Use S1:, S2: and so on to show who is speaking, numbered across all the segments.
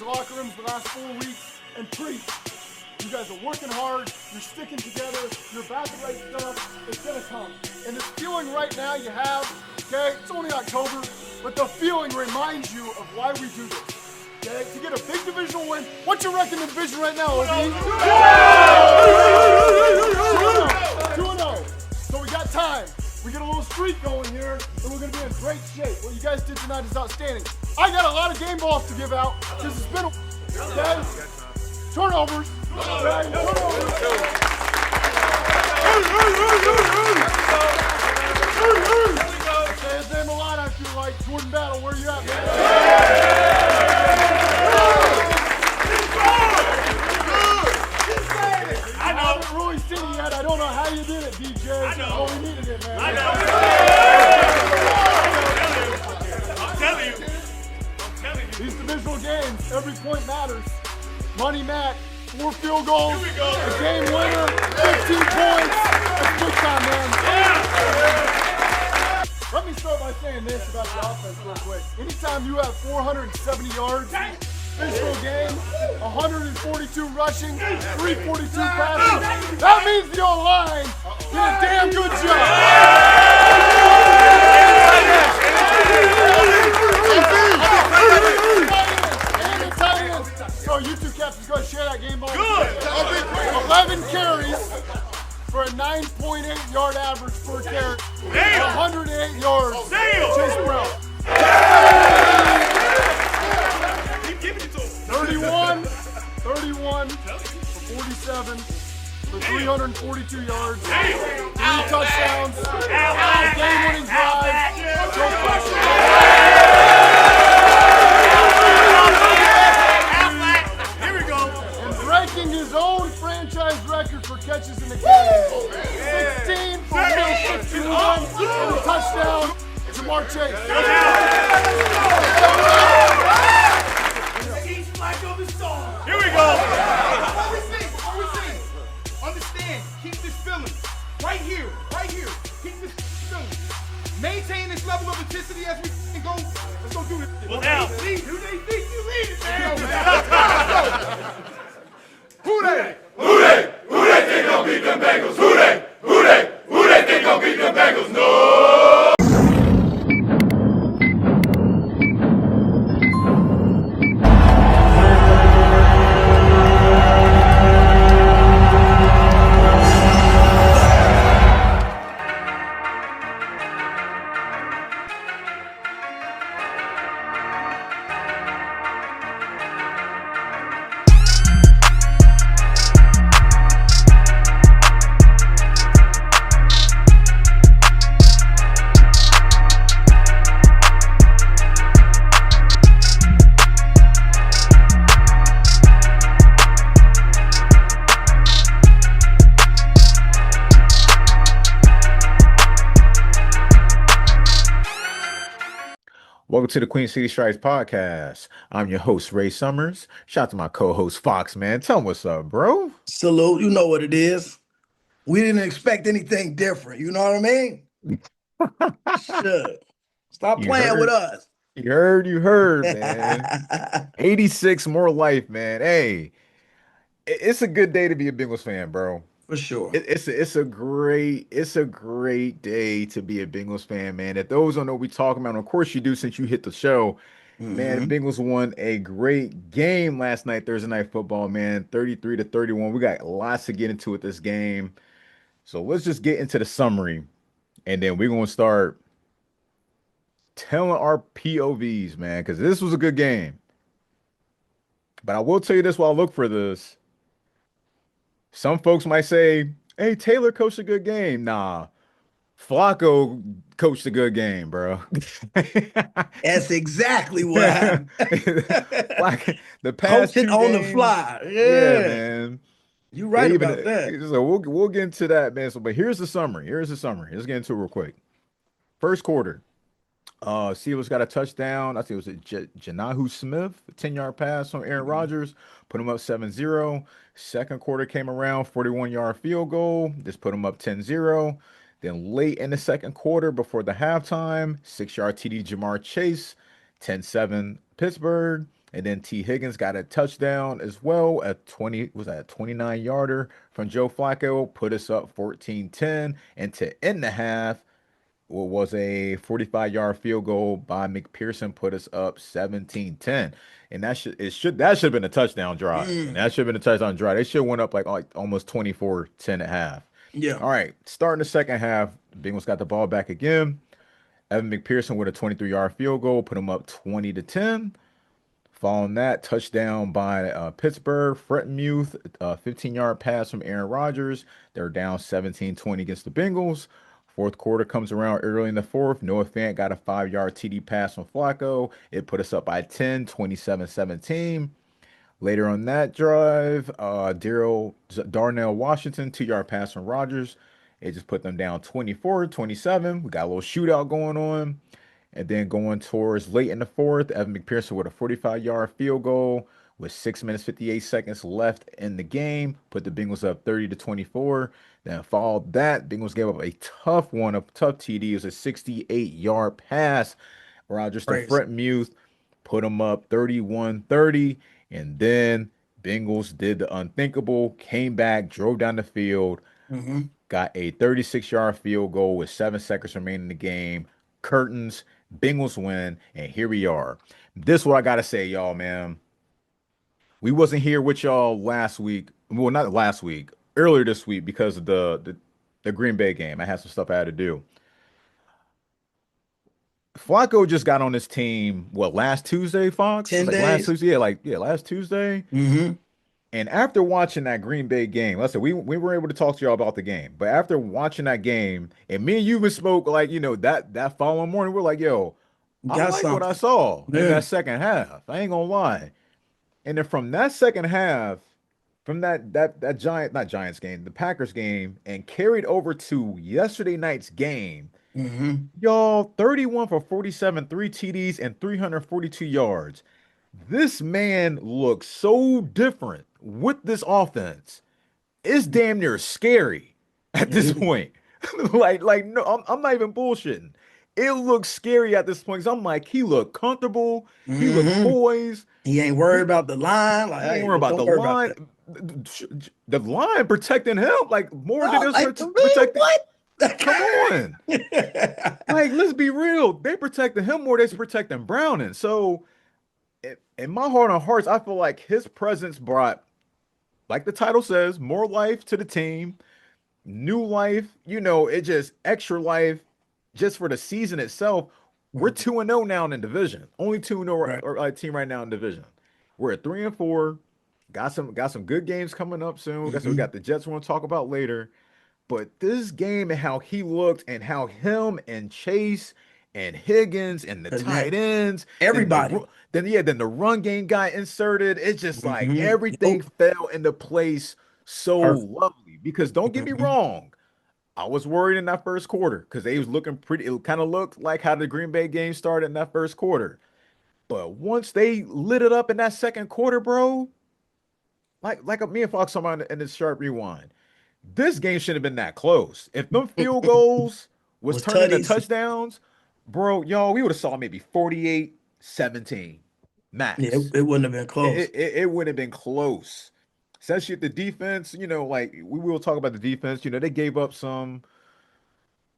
S1: locker rooms the last 4 weeks and preach. You guys are working hard, you're sticking together, you're about the right stuff, it's gonna come. And this feeling right now you have, okay, it's only October, but the feeling reminds you of why we do this. Okay, to get a big divisional win. What's your record in the division right now, OB? 2-0. So we got time. We get a little streak going here, and we're going to be in great shape. What you guys did tonight is outstanding. I got a lot of game balls to give out, because it's been okay? Turnovers. Okay? Turnovers. Say his name a lot, I feel like. Jordan Battle, where you at, man? I haven't really seen it yet. I don't know how you did it, DJ. I know. Oh, we needed it, man.
S2: I know. I'm telling you.
S1: These divisional games, every point matters. Money Mac, 4 field goals,
S2: Here we go.
S1: A game winner, 15 points. That's big time, man. Let me start by saying this about the offense real quick. Anytime you have 470 yards, divisional game, 142 rushing, 342 passing, that means the O-line did a damn good job. So you two captains go ahead and share that game ball. Good. 11 carries for a 9.8 yard average per carry. 108 yards. Chase Brown. 31 for 47 for 342 yards. 3 touchdowns. Game-winning drive.
S2: Here we go.
S1: And breaking his own franchise record for catches in the game. 16 for 161 and a touchdown. Jamar Chase.
S2: Here we go.
S3: Before we sing, understand, keep this feeling. Right here, keep this feeling. Maintain this level of intensity as we go. Let's go do this.
S2: Well, now.
S3: Who they think you leading, man? Who they?
S4: Who they think gon' beat them Bengals? Who they think gon' beat them Bengals? No!
S5: Welcome to the Queen City Strikes podcast. I'm your host, Ray Summers. Shout out to my co-host, Foxx, man. Tell him what's up, bro.
S6: Salute. You know what it is. We didn't expect anything different. You know what I mean? Shit. Stop playing with us.
S5: You heard, man. 86 more life, man. Hey, it's a good day to be a Bengals fan, bro.
S6: For sure.
S5: It's a great day to be a Bengals fan, man. If those don't know what we're talking about, of course you do since you hit the show. Man, the Bengals won a great game last night, Thursday Night Football, man. 33-31. We got lots to get into with this game. So let's just get into the summary, and then we're going to start telling our POVs, man, because this was a good game. But I will tell you this while I look for this. Some folks might say, hey, Taylor coached a good game. Nah, Flacco coached a good game, bro.
S6: That's exactly what happened.
S5: Like the past
S6: Coaching on the fly.
S5: Yeah, man.
S6: You're right about that.
S5: So we'll get into that, man. So, but here's the summary. Let's get into it real quick. First quarter. Steelers got a touchdown. I think it was Janahu Smith, a 10-yard pass on Aaron Rodgers, put him up 7-0. Second quarter came around, 41-yard field goal. This put him up 10-0. Then late in the second quarter, before the halftime, 6-yard TD Jamar Chase, 10-7 Pittsburgh. And then T. Higgins got a touchdown as well at 29-yarder from Joe Flacco, put us up 14-10. And to end the half, what was a 45-yard field goal by McPherson, put us up 17-10. And that should have been a touchdown drive. And that should have been a touchdown drive. They should have went up like almost 24-10 at half.
S6: Yeah.
S5: All right. Starting the second half, Bengals got the ball back again. Evan McPherson with a 23-yard field goal, put them up 20-10. Following that, touchdown by Pittsburgh. Frettmuth, 15-yard pass from Aaron Rodgers. They're down 17-20 against the Bengals. Fourth quarter comes around early in the fourth. Noah Fant got a 5-yard TD pass from Flacco. It put us up by 10, 27-17. Later on that drive, Darnell Washington, 2-yard pass from Rodgers. It just put them down 24-27. We got a little shootout going on. And then going towards late in the fourth, Evan McPherson with a 45-yard field goal with 6 minutes, 58 seconds left in the game. Put the Bengals up 30-24. Then followed that, Bengals gave up a tough TD. It was a 68-yard pass. Rodgers to Frettmuth, put them up 31-30. And then Bengals did the unthinkable, came back, drove down the field, got a 36-yard field goal with 7 seconds remaining in the game. Curtains, Bengals win, and here we are. This is what I got to say, y'all, man. We wasn't here with y'all last week. Well, not last week, earlier this week because of the Green Bay game. I had some stuff I had to do. Flacco just got on this team, last Tuesday, Fox?
S6: 10 days?
S5: Last Tuesday, last Tuesday. And after watching that Green Bay game, listen, we were able to talk to y'all about the game. But after watching that game, and me and you even spoke, that following morning, we're like, yo, I like what I saw in that second half. I ain't gonna lie. And then from that second half, from that not Giants game, the Packers game, and carried over to yesterday night's game, y'all, 31 for 47, 3 TDs, and 342 yards. This man looks so different with this offense. It's damn near scary at this point. No, I'm not even bullshitting. It looks scary at this point. 'Cause I'm like, he looked comfortable. He looked poised.
S6: He ain't worried about the line.
S5: He ain't worried about the line. The line protecting him more than it's protecting.
S6: What?
S5: Come on. Let's be real. They protected him more than they protecting Browning. So in my heart of hearts, I feel like his presence brought, like the title says, more life to the team, new life, it just extra life just for the season itself. We're 2-0 now in the division. Only 2-0 team right now in division. We're at 3-4. Got some good games coming up soon. We got the Jets we're going to talk about later. But this game and how he looked and how him and Chase and Higgins and the tight ends,
S6: everybody.
S5: Then the run game got inserted. It's just like everything fell into place so lovely. Because don't get me wrong, I was worried in that first quarter because they was looking pretty. It kind of looked like how the Green Bay game started in that first quarter. But once they lit it up in that second quarter, bro, like me and Fox talking about in this sharp rewind, this game shouldn't have been that close. If them field goals was turning into touchdowns, bro, y'all, we would have saw maybe 48-17 max.
S6: Yeah, it wouldn't have been close.
S5: It wouldn't have been close. Especially if the defense, we will talk about the defense. They gave up some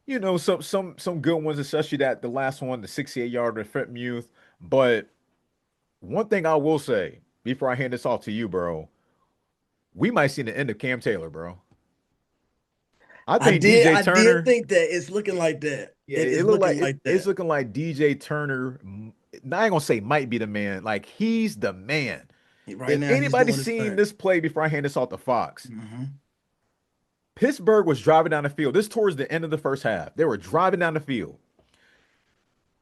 S5: good ones, especially the last one, the 68-yarder Frettmuth. But one thing I will say before I hand this off to you, bro, we might see the end of Cam Taylor, bro. I did
S6: think that it's looking like that.
S5: Yeah, it looked like that. It's looking like DJ Turner. I ain't gonna say might be the man. Like he's the man.
S6: Right
S5: if
S6: now,
S5: anybody's seen this play before I hand this off to Fox, Pittsburgh was driving down the field. This towards the end of the first half. They were driving down the field.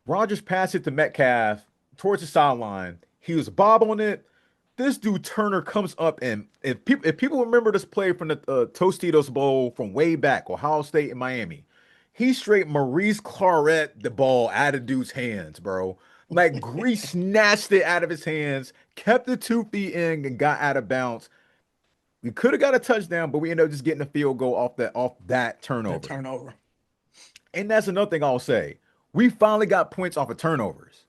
S5: Rodgers passed it to Metcalf towards the sideline. He was bobbling it. This dude Turner comes up, and if people remember this play from the Tostitos Bowl from way back, Ohio State and Miami, he straight Maurice Claret the ball out of dude's hands, bro. Like Grease snatched it out of his hands, kept the 2 feet in, and got out of bounds. We could have got a touchdown, but we ended up just getting a field goal off that turnover. And that's another thing I'll say. We finally got points off of turnovers.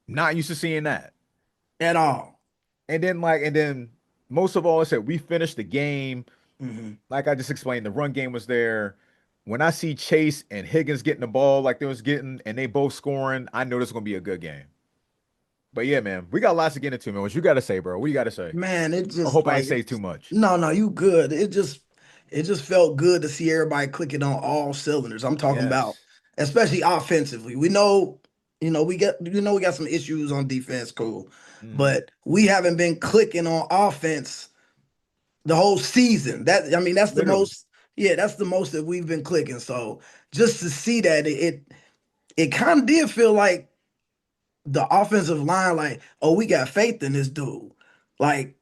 S5: Not used to seeing that.
S6: at all.
S5: And then most of all, I said we finished the game. Like I just explained, the run game was there. When I see Chase and Higgins getting the ball like they was getting, and they both scoring, I know this is gonna be a good game. But yeah, man, we got lots to get into, man. What you got to say, bro? What you got to say?
S6: Man, it
S5: I
S6: just
S5: hope I ain't
S6: like
S5: say too much.
S6: no, you good. It just felt good to see everybody clicking on all cylinders. I'm talking about,
S5: Yes.
S6: especially offensively. We know, we got some issues on defense, cool,
S5: Mhm.
S6: but we haven't been clicking on offense the whole season. That's the
S5: Literally.
S6: most. Yeah, that's the most that we've been clicking. So just to see that, it kind of did feel like the offensive line, like, oh, we got faith in this dude. Like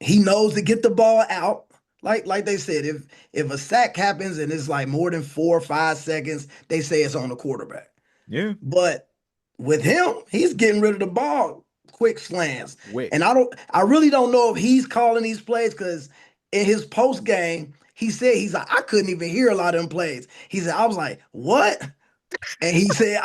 S6: he knows to get the ball out. Like they said, if a sack happens and it's like more than 4 or 5 seconds, they say it's on the quarterback.
S5: Yeah.
S6: But with him, he's getting rid of the ball, quick slants. And
S5: Wick.
S6: I really don't know if he's calling these plays because in his post game, he said he's like, I couldn't even hear a lot of them plays. He said, I was like, what? And he said,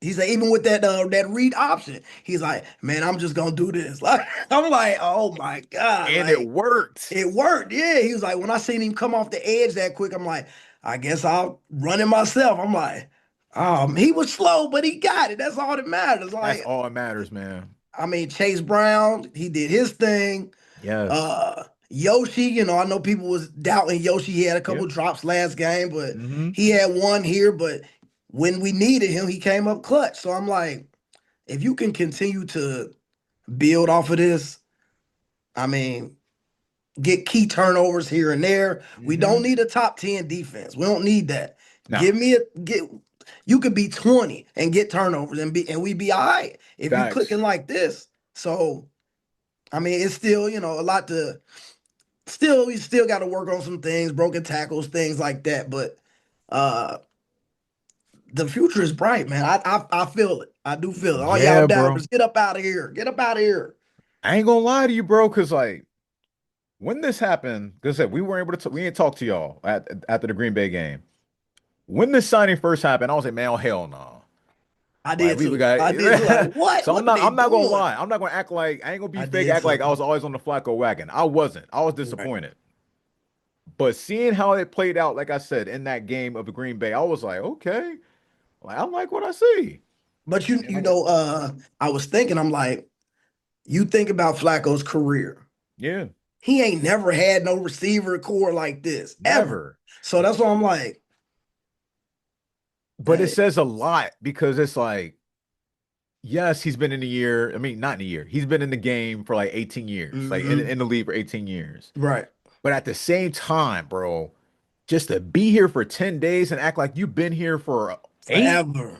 S6: he said, even with that read option, he's like, man, I'm just gonna do this. Like, I'm like, oh my God.
S5: And it
S6: Like,
S5: worked.
S6: it worked. Yeah. He was like, when I seen him come off the edge that quick, I'm like, I guess I'll run it myself. I'm like, he was slow, but he got it. That's all that matters.
S5: That's
S6: Like,
S5: all that matters, man.
S6: I mean, Chase Brown, he did his thing.
S5: Yes.
S6: Yoshi, I know people was doubting Yoshi. He had a
S5: Yeah.
S6: couple drops last game, but
S5: Mm-hmm.
S6: he had one here. But when we needed him, he came up clutch. So I'm like, if you can continue to build off of this, I mean, get key turnovers here and there. We
S5: Mm-hmm.
S6: don't need a top 10 defense. We don't need that.
S5: No.
S6: Give me you could be 20 and get turnovers and we be all right if you
S5: Facts.
S6: clicking like this. So I mean, it's still, a lot to we still got to work on some things, broken tackles, things like that. But uh the future is bright, man. I feel it. I do feel it. All y'all
S5: Yeah, bro.
S6: doubters, get up out of here. Get up out of here.
S5: I ain't gonna lie to you, bro, because like when this happened, because we weren't able to we ain't talk to y'all after the Green Bay game. When this signing first happened, I was like, man, oh hell no.
S6: I
S5: Like
S6: did
S5: we
S6: too.
S5: got
S6: I did too. Like, what?
S5: so
S6: What are they
S5: I'm not gonna
S6: doing?
S5: lie. I'm not gonna act like I ain't gonna be
S6: I
S5: fake,
S6: did
S5: act like I
S6: too.
S5: was always on the Flacco wagon. I wasn't. I was
S6: Right.
S5: disappointed. But seeing how it played out, like I said, in that game of the Green Bay, I was like, okay, like I like what I see.
S6: But
S5: And like,
S6: I was thinking, I'm like, you think about Flacco's career.
S5: yeah,
S6: He ain't never had no receiver core like this, ever.
S5: never.
S6: So that's why I'm like,
S5: But it
S6: hey,
S5: says a lot because it's like, yes, he's been in the year. I mean, not in the year. He's been in the game for like 18 years, like
S6: mhm,
S5: in the league for 18 years.
S6: right.
S5: But at the same time, bro, just to be here for 10 days and act like you've been here for eight,
S6: Forever.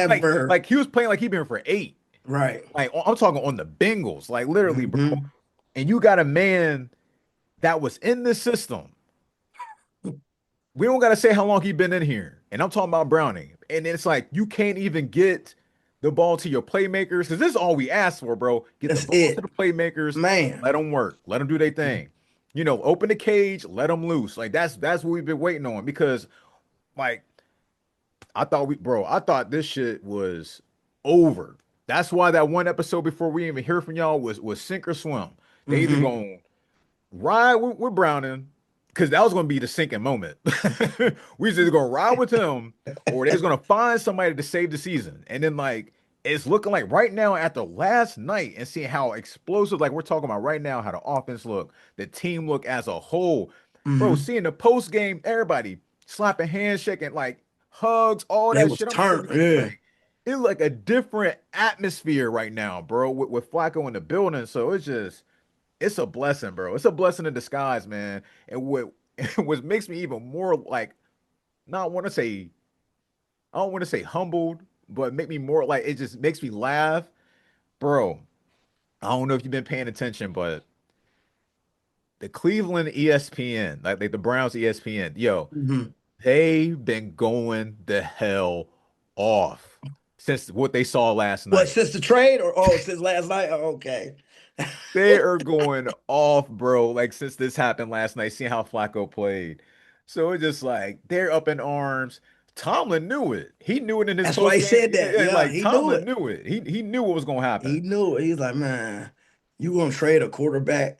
S5: like
S6: Forever.
S5: like he was playing like he'd been here for eight.
S6: Right.
S5: Like I'm talking on the Bengals, like literally, bro.
S6: Mhm.
S5: And you got a man that was in the system. We don't gotta say how long he been in here. And I'm talking about Browning. And it's like you can't even get the ball to your playmakers because this is all we asked for, bro. Get the
S6: That's
S5: ball to
S6: it.
S5: the playmakers,
S6: Man.
S5: let them work, let them do their thing. Open the cage, let them loose. Like that's what we've been waiting on because, like, I thought this shit was over. That's why that one episode before we even hear from y'all was sink or swim. They either
S6: Hmm.
S5: gonna ride with Browning because that was gonna be the sinking moment. We was either gonna ride with him or they was gonna find somebody to save the season. And then like it's looking like right now after last night and seeing how explosive, like we're talking about right now, how the offense look, the team look as a whole, bro.
S6: Hmm.
S5: Seeing the post game, everybody slapping hands, shaking, like hugs, all
S6: They
S5: that
S6: was
S5: shit. I'm sitting
S6: turned.
S5: there
S6: Yeah.
S5: like it's like a different atmosphere right now, bro, with Flacco in the building. So it's a blessing, bro. It's a blessing in disguise, man. And what makes me even more like not want to say I don't want to say humbled, but make me more like it just makes me laugh, bro. I don't know if you've been paying attention, but the Cleveland ESPN, like the Browns ESPN, yo,
S6: Hmm.
S5: they've been going the hell off since what they saw last
S6: What,
S5: night.
S6: since the trade or since last night? Oh, okay.
S5: They are going off, bro. Like since this happened last night, seeing how Flacco played. So it's just like they're up in arms. Tomlin knew it. He knew it in his
S6: That's why
S5: post
S6: he
S5: game.
S6: said that. Yeah,
S5: Like
S6: he knew
S5: Tomlin
S6: it.
S5: knew it. He knew what was gonna
S6: He
S5: happen.
S6: knew it. He's like, man, you gonna trade a quarterback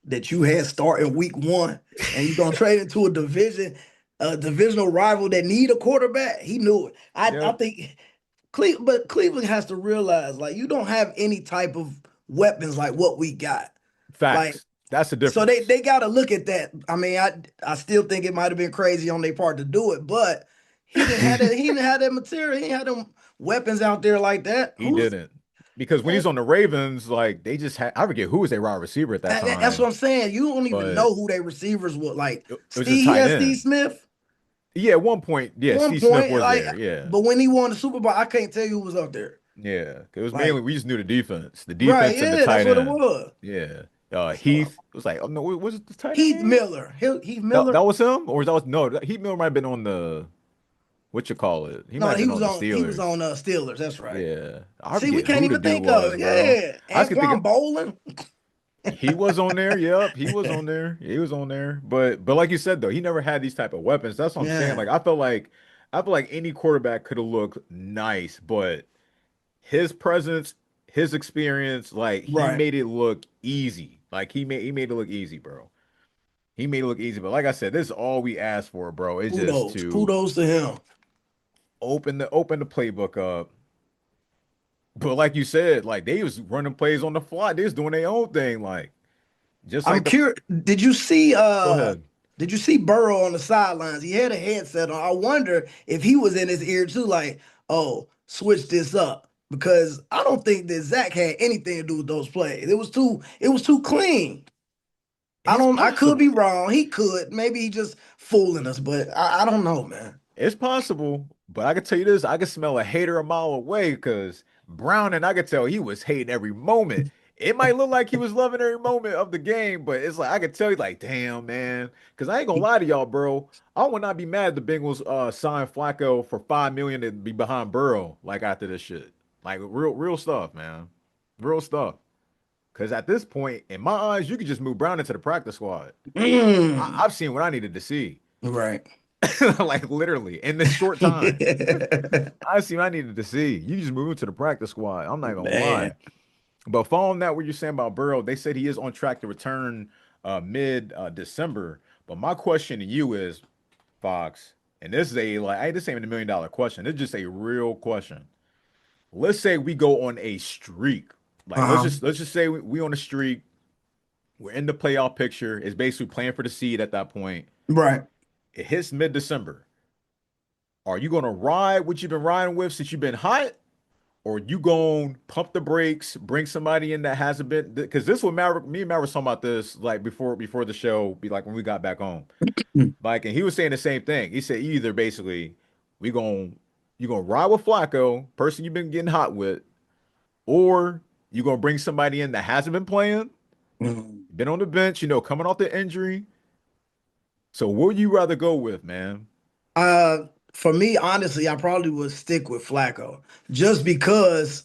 S6: that you had starting week 1, and you gonna trade it to a divisional rival that need a quarterback? He knew it. I
S5: Yep.
S6: think but Cleveland has to realize, like, you don't have any type of weapons like what we got. Like,
S5: Facts. That's the
S6: so
S5: difference.
S6: they got to look at that. I mean, I still think it might have been crazy on their part to do it, but he didn't have that material. He didn't have them weapons out there like that.
S5: He didn't. Because when he's on the Ravens, like they just had, I forget who was their wide receiver at that
S6: That's what
S5: time.
S6: I'm saying. You don't even
S5: But
S6: know who their receivers were. Like
S5: it was
S6: Steve,
S5: just
S6: he
S5: tight
S6: had
S5: end.
S6: Steve Smith.
S5: Yeah, at one point, yeah,
S6: One
S5: Steve Smith
S6: point,
S5: was
S6: like,
S5: there. Yeah.
S6: but when he won the Super Bowl, I can't tell you who was up there.
S5: Yeah. It was
S6: Like,
S5: mainly we just knew the defense. The
S6: right?
S5: defense and the
S6: Yeah, that's
S5: tight
S6: what it
S5: end.
S6: was.
S5: Yeah.
S6: So,
S5: Heath was like, oh no, was it the tight end
S6: Heath
S5: name?
S6: Miller. Heath
S5: That,
S6: Miller.
S5: that was him? Or was no, Heath Miller might have been on the what you call it? He might
S6: No,
S5: have been on the
S6: he was
S5: Steelers.
S6: on Steelers. That's right.
S5: Yeah. I
S6: See, we
S5: forget
S6: can't
S5: who the
S6: even
S5: dude
S6: think of
S5: was,
S6: it.
S5: bro.
S6: Yeah,
S5: I just could think
S6: Anquan Bolin.
S5: he was on there. Yep, he was on there. He was on there. But like you said though, he never had these type of weapons. That's what I'm saying.
S6: Yeah,
S5: Like I feel like any quarterback could have looked nice, but his presence, his experience, like he
S6: right.
S5: made it look easy. Like he made it look easy, bro. He made it look easy. But like I said, this is all we asked for, bro. It's just to
S6: Kudos to him.
S5: open the playbook up. But like you said, like they was running plays on the fly. They was doing their own thing, like just
S6: I'm
S5: like the.
S6: curious. Did you see?
S5: Go ahead.
S6: Did you see Burrow on the sidelines? He had a headset on. I wonder if he was in his ear too. Like, oh, switch this up, because I don't think that Zach had anything to do with those plays. It was too. It was too clean. I
S5: It's
S6: don't. I could be
S5: possible.
S6: wrong. He could. Maybe he just fooling us, but I don't know, man.
S5: It's possible. But I can tell you this, I can smell a hater a mile away because Brown and I could tell he was hating every moment. It might look like he was loving every moment of the game, but it's like I could tell you, like, damn, man. Because I ain't gonna lie to y'all, bro. I would not be mad if the Bengals signed Flacco for $5 million to be behind Burrow, like after this shit. Like real stuff, man. Real stuff. Because at this point, in my eyes, you could just move Brown into the practice squad.
S6: Mm,
S5: I've seen what I needed to see.
S6: right.
S5: Like literally in this short time. I see what I needed to see. You just move him to the practice squad. I'm not gonna lie.
S6: Man.
S5: But following that, what you're saying about Burrow, they said he is on track to return mid December. But my question to you is, Fox, and this is this ain't a $1 million question. It's just a real question. Let's say we go on a streak. Like let's
S6: Uh-huh.
S5: just let's just say we on a streak. We're in the playoff picture. It's basically playing for the seed at that point.
S6: Right.
S5: It hits mid-December. Are you gonna ride what you've been riding with since you've been hot? Or you gonna pump the brakes, bring somebody in that hasn't been, because this was me and Maverick was talking about this like before the show, be like when we got back home. Like, and he was saying the same thing. He said either basically we gonna you gonna ride with Flacco, person you've been getting hot with, or you gonna bring somebody in that hasn't been playing,
S6: Mm.
S5: been on the bench, coming off the injury. So what would you rather go with, man?
S6: For me, honestly, I probably would stick with Flacco just because,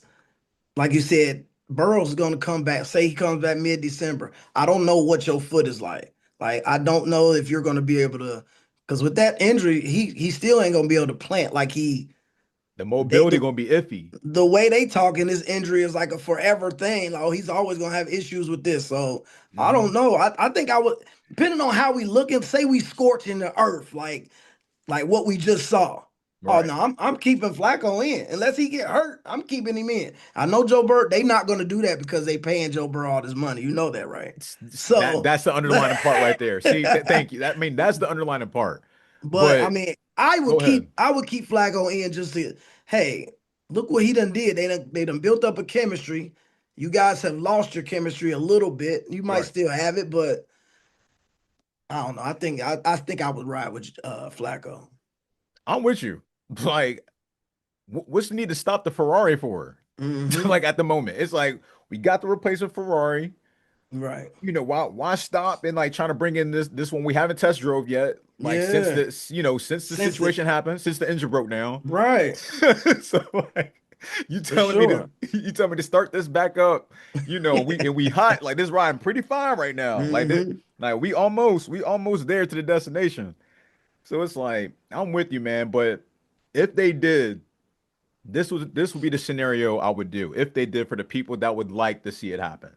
S6: like you said, Burrow's going to come back. Say he comes back mid-December. I don't know what your foot is like. Like, I don't know if you're going to be able to, because with that injury, he still ain't going to be able to plant like
S5: The
S6: they
S5: mobility gonna be iffy.
S6: the way they talking, this injury is like a forever thing. Like, oh, he's always gonna have issues with this. So I
S5: Hmm.
S6: don't know. I think I would, depending on how we looking, say we scorching the earth, like what we just saw. Oh
S5: Right.
S6: no, I'm keeping Flacco in. Unless he get hurt, I'm keeping him in. I know Joe Burrow, they not gonna do that because they paying Joe Burrow all this money. You know that, right?
S5: That
S6: So
S5: that's the underlying part right there. See, thank you. That's the underlying part.
S6: but I
S5: But
S6: mean,
S5: go ahead.
S6: I would keep Flacco in just to, hey, look what he done did. They done built up a chemistry. You guys have lost your chemistry a little bit. You might
S5: Right.
S6: still have it, but I don't know. I think I would ride with Flacco.
S5: I'm with you. Like, what's the need to stop the Ferrari for?
S6: Hmm.
S5: Like at the moment, it's like we got the replacement Ferrari.
S6: Right.
S5: Why stop and like trying to bring in this one we haven't test drove yet? Like since
S6: Yeah.
S5: this, since the
S6: Since the
S5: situation happened, since the engine broke down.
S6: right.
S5: So like you
S6: For
S5: telling me to
S6: sure.
S5: you telling me to start this back up, we hot, like this riding pretty fine right now.
S6: Hmm.
S5: Like we almost there to the destination. So it's like I'm with you, man. But if they did, this would be the scenario I would do if they did for the people that would like to see it happen.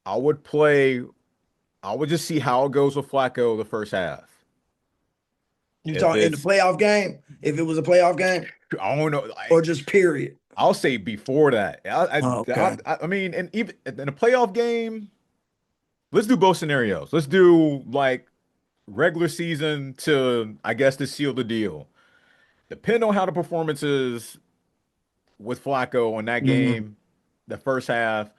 S5: I would play. I would just see how it goes with Flacco the first half.
S6: You
S5: If
S6: talking in the
S5: it's,
S6: playoff game? If it was a playoff game,
S5: I don't know, like,
S6: or just period?
S5: I'll say before that.
S6: Oh, okay.
S5: I mean, and even in a playoff game, let's do both scenarios. Let's do like regular season to, I guess, to seal the deal. Depend on how the performance is with Flacco in that
S6: Hmm.
S5: game, the first half.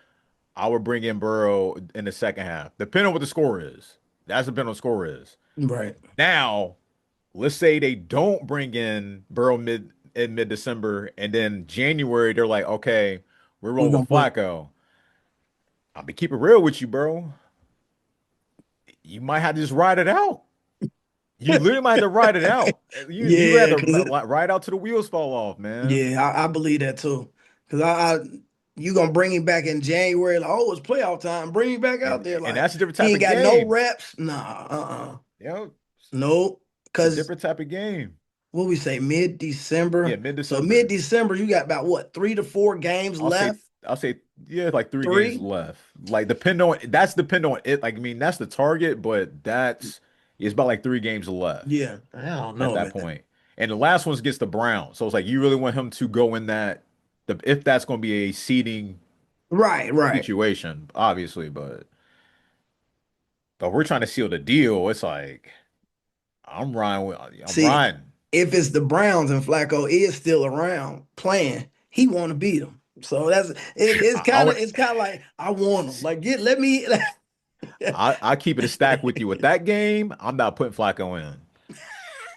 S5: I would bring in Burrow in the second half. Depending on what the score is. That's depending on what the score is.
S6: Right.
S5: Now, let's say they don't bring in Burrow in mid-December, and then January they're like, okay, we're
S6: We're
S5: rolling
S6: gonna
S5: with
S6: put
S5: Flacco. I'll be keep it real with you, bro. You might have to just ride it out. You literally might have to ride it out. You have
S6: yeah,
S5: to
S6: because
S5: ride out till the wheels fall off, man.
S6: yeah, I believe that too. Because I you gonna bring him back in January? Like, oh, it's playoff time. Bring him back out there.
S5: And
S6: Like
S5: that's a different
S6: he
S5: type
S6: ain't
S5: of
S6: got no
S5: game.
S6: reps. Nah,
S5: You know,
S6: nope.
S5: it's a
S6: Because
S5: different type of game.
S6: what we say,
S5: Yeah,
S6: mid-December. So
S5: mid-December.
S6: mid-December, you got about what, 3 to 4 games
S5: I'll say
S6: left?
S5: I'll say yeah, like 3 games
S6: 3?
S5: left. Like depend on it. Like I mean, that's the target, but that's it's about like 3 games left
S6: Yeah. I don't
S5: at
S6: know,
S5: that
S6: man.
S5: point. And the last one's against the Browns. So it's like you really want him to go in that if that's going to be a seeding
S6: Right, right.
S5: situation, obviously, but we're trying to seal the deal. It's like I'm
S6: See,
S5: riding.
S6: if it's the Browns and Flacco is still around playing, he want to beat them. So it's
S5: I
S6: kind of
S5: want
S6: it's kind of like I want him. Like let me.
S5: I keep it a stack with you with that game. I'm not putting Flacco in.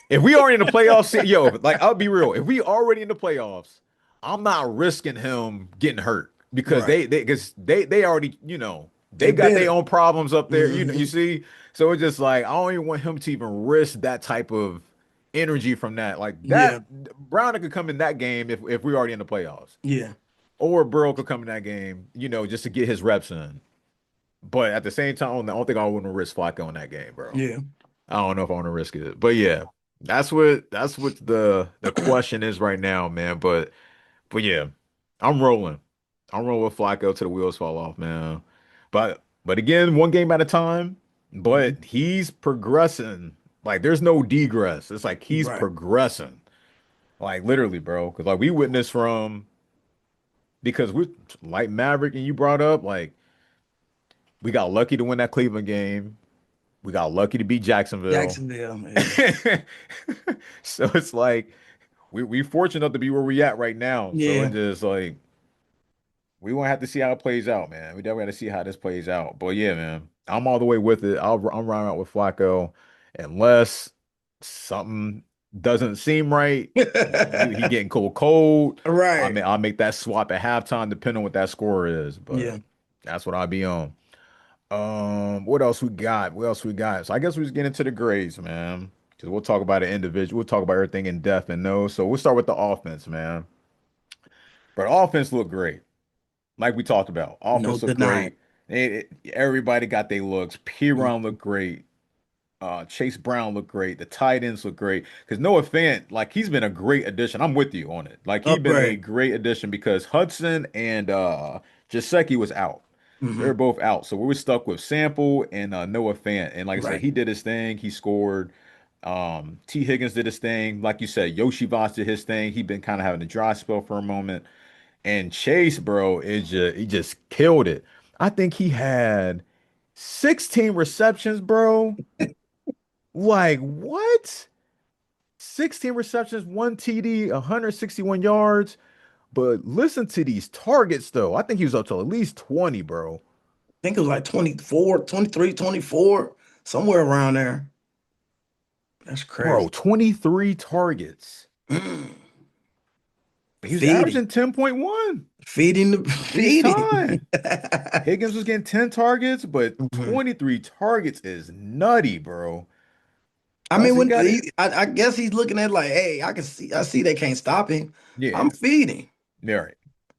S5: If we already in the playoffs, yo, like I'll be real. If we already in the playoffs, I'm not risking him getting hurt because
S6: Right.
S5: they already,
S6: They
S5: they got
S6: better.
S5: their own problems up there. You
S6: Hmm.
S5: see? So it's just like I don't even want him to even risk that type of energy from that. Like
S6: Yeah,
S5: that Brown could come in that game if we already in the playoffs.
S6: yeah,
S5: Or Burrow could come in that game, just to get his reps in. But at the same time, I don't think I want to risk Flacco in that game, bro.
S6: yeah.
S5: I don't know if I want to risk it. But yeah, that's what the question is right now, man. But yeah, I'm rolling. I'm rolling with Flacco till the wheels fall off, man. But again, one game at a time.
S6: Mhm.
S5: But he's progressing. Like there's no degress. It's like he's
S6: Right.
S5: progressing. Like literally, bro. Because like we witnessed because we like Maverick and you brought up, like we got lucky to win that Cleveland game. We got lucky to beat Jacksonville.
S6: Jacksonville. Yeah.
S5: So it's like we fortunate enough to be where we at right now. So
S6: Yeah.
S5: it's just like we won't have to see how it plays out, man. We definitely got to see how this plays out. But yeah, man, I'm all the way with it. I'm riding out with Flacco unless something doesn't seem right. He getting cold.
S6: Right.
S5: I'll make that swap at halftime, depending on what that score is. But
S6: Yeah.
S5: that's what I'll be on. What else we got? What else we got? So I guess we just get into the grades, man. Because we'll talk about it individual. We'll talk about everything in depth and those. So we'll start with the offense, man. But the offense looked great. Like we talked about.
S6: No
S5: Offense looked
S6: denying.
S5: great. Everybody got their looks. Piron looked great. Chase Brown looked great. The tight ends look great. Because Noah Fant, like he's been a great addition. I'm with you on it. Like he's been a
S6: Upgrade.
S5: great addition because Hudson and Jasecki was out. They're
S6: Hmm.
S5: both out. So we were stuck with Sample and Noah Fant. And like I said,
S6: Right.
S5: he did his thing. He scored. T. Higgins did his thing. Like you said, Yoshi Voss did his thing. He been kind of having a dry spell for a moment. And Chase, bro, he just killed it. I think he had 16 receptions, bro. Like what? 16 receptions, one TD, 161 yards. But listen to these targets, though. I think he was up to at least 20, bro.
S6: Think it was like 24, 23, 24, somewhere around there. That's
S5: Bro,
S6: crazy.
S5: 23 targets.
S6: Mm.
S5: He was
S6: Feeding.
S5: averaging 10.1
S6: Feeding the
S5: each
S6: feeding.
S5: time. Higgins was getting 10 targets, but
S6: Mhm.
S5: 23 targets is nutty, bro.
S6: I
S5: Plus
S6: mean,
S5: he
S6: when
S5: got it.
S6: I guess he's looking at like, hey, I see they can't stop him.
S5: Yeah,
S6: I'm feeding.
S5: yeah, right.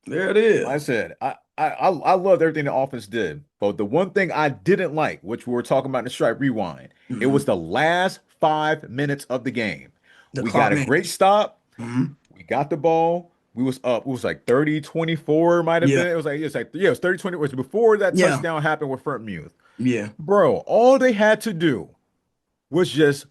S6: There it
S5: Like I
S6: is.
S5: said, I loved everything the offense did. But the one thing I didn't like, which we were talking about in the Stripe Rewind, it
S6: Mhm.
S5: was the last 5 minutes of the game.
S6: The
S5: We
S6: clock
S5: got a great
S6: managed.
S5: stop.
S6: Mhm.
S5: We got the ball. We was up. It was like 30-24 might have
S6: Yeah,
S5: been. It was 30-20. It was before that
S6: yeah,
S5: touchdown happened with Front Muth.
S6: yeah.
S5: Bro, all they had to do was just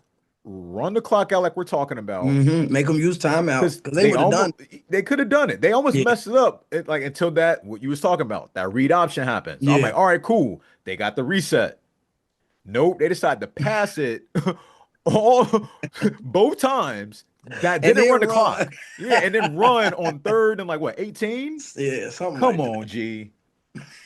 S5: run the clock out like we're talking about.
S6: Make them use timeouts
S5: Because
S6: because they would have done.
S5: they could have done it. They almost
S6: Yeah,
S5: messed it up. Like until that what you was talking about, that read option happened. So I'm
S6: yeah.
S5: like, all right, cool. They got the reset. Nope, they decided to pass it all both times. That
S6: And
S5: didn't
S6: then
S5: run the
S6: run.
S5: clock. Yeah, and then run on third and like what, 18?
S6: Yeah, something
S5: Come
S6: like that.
S5: on, G.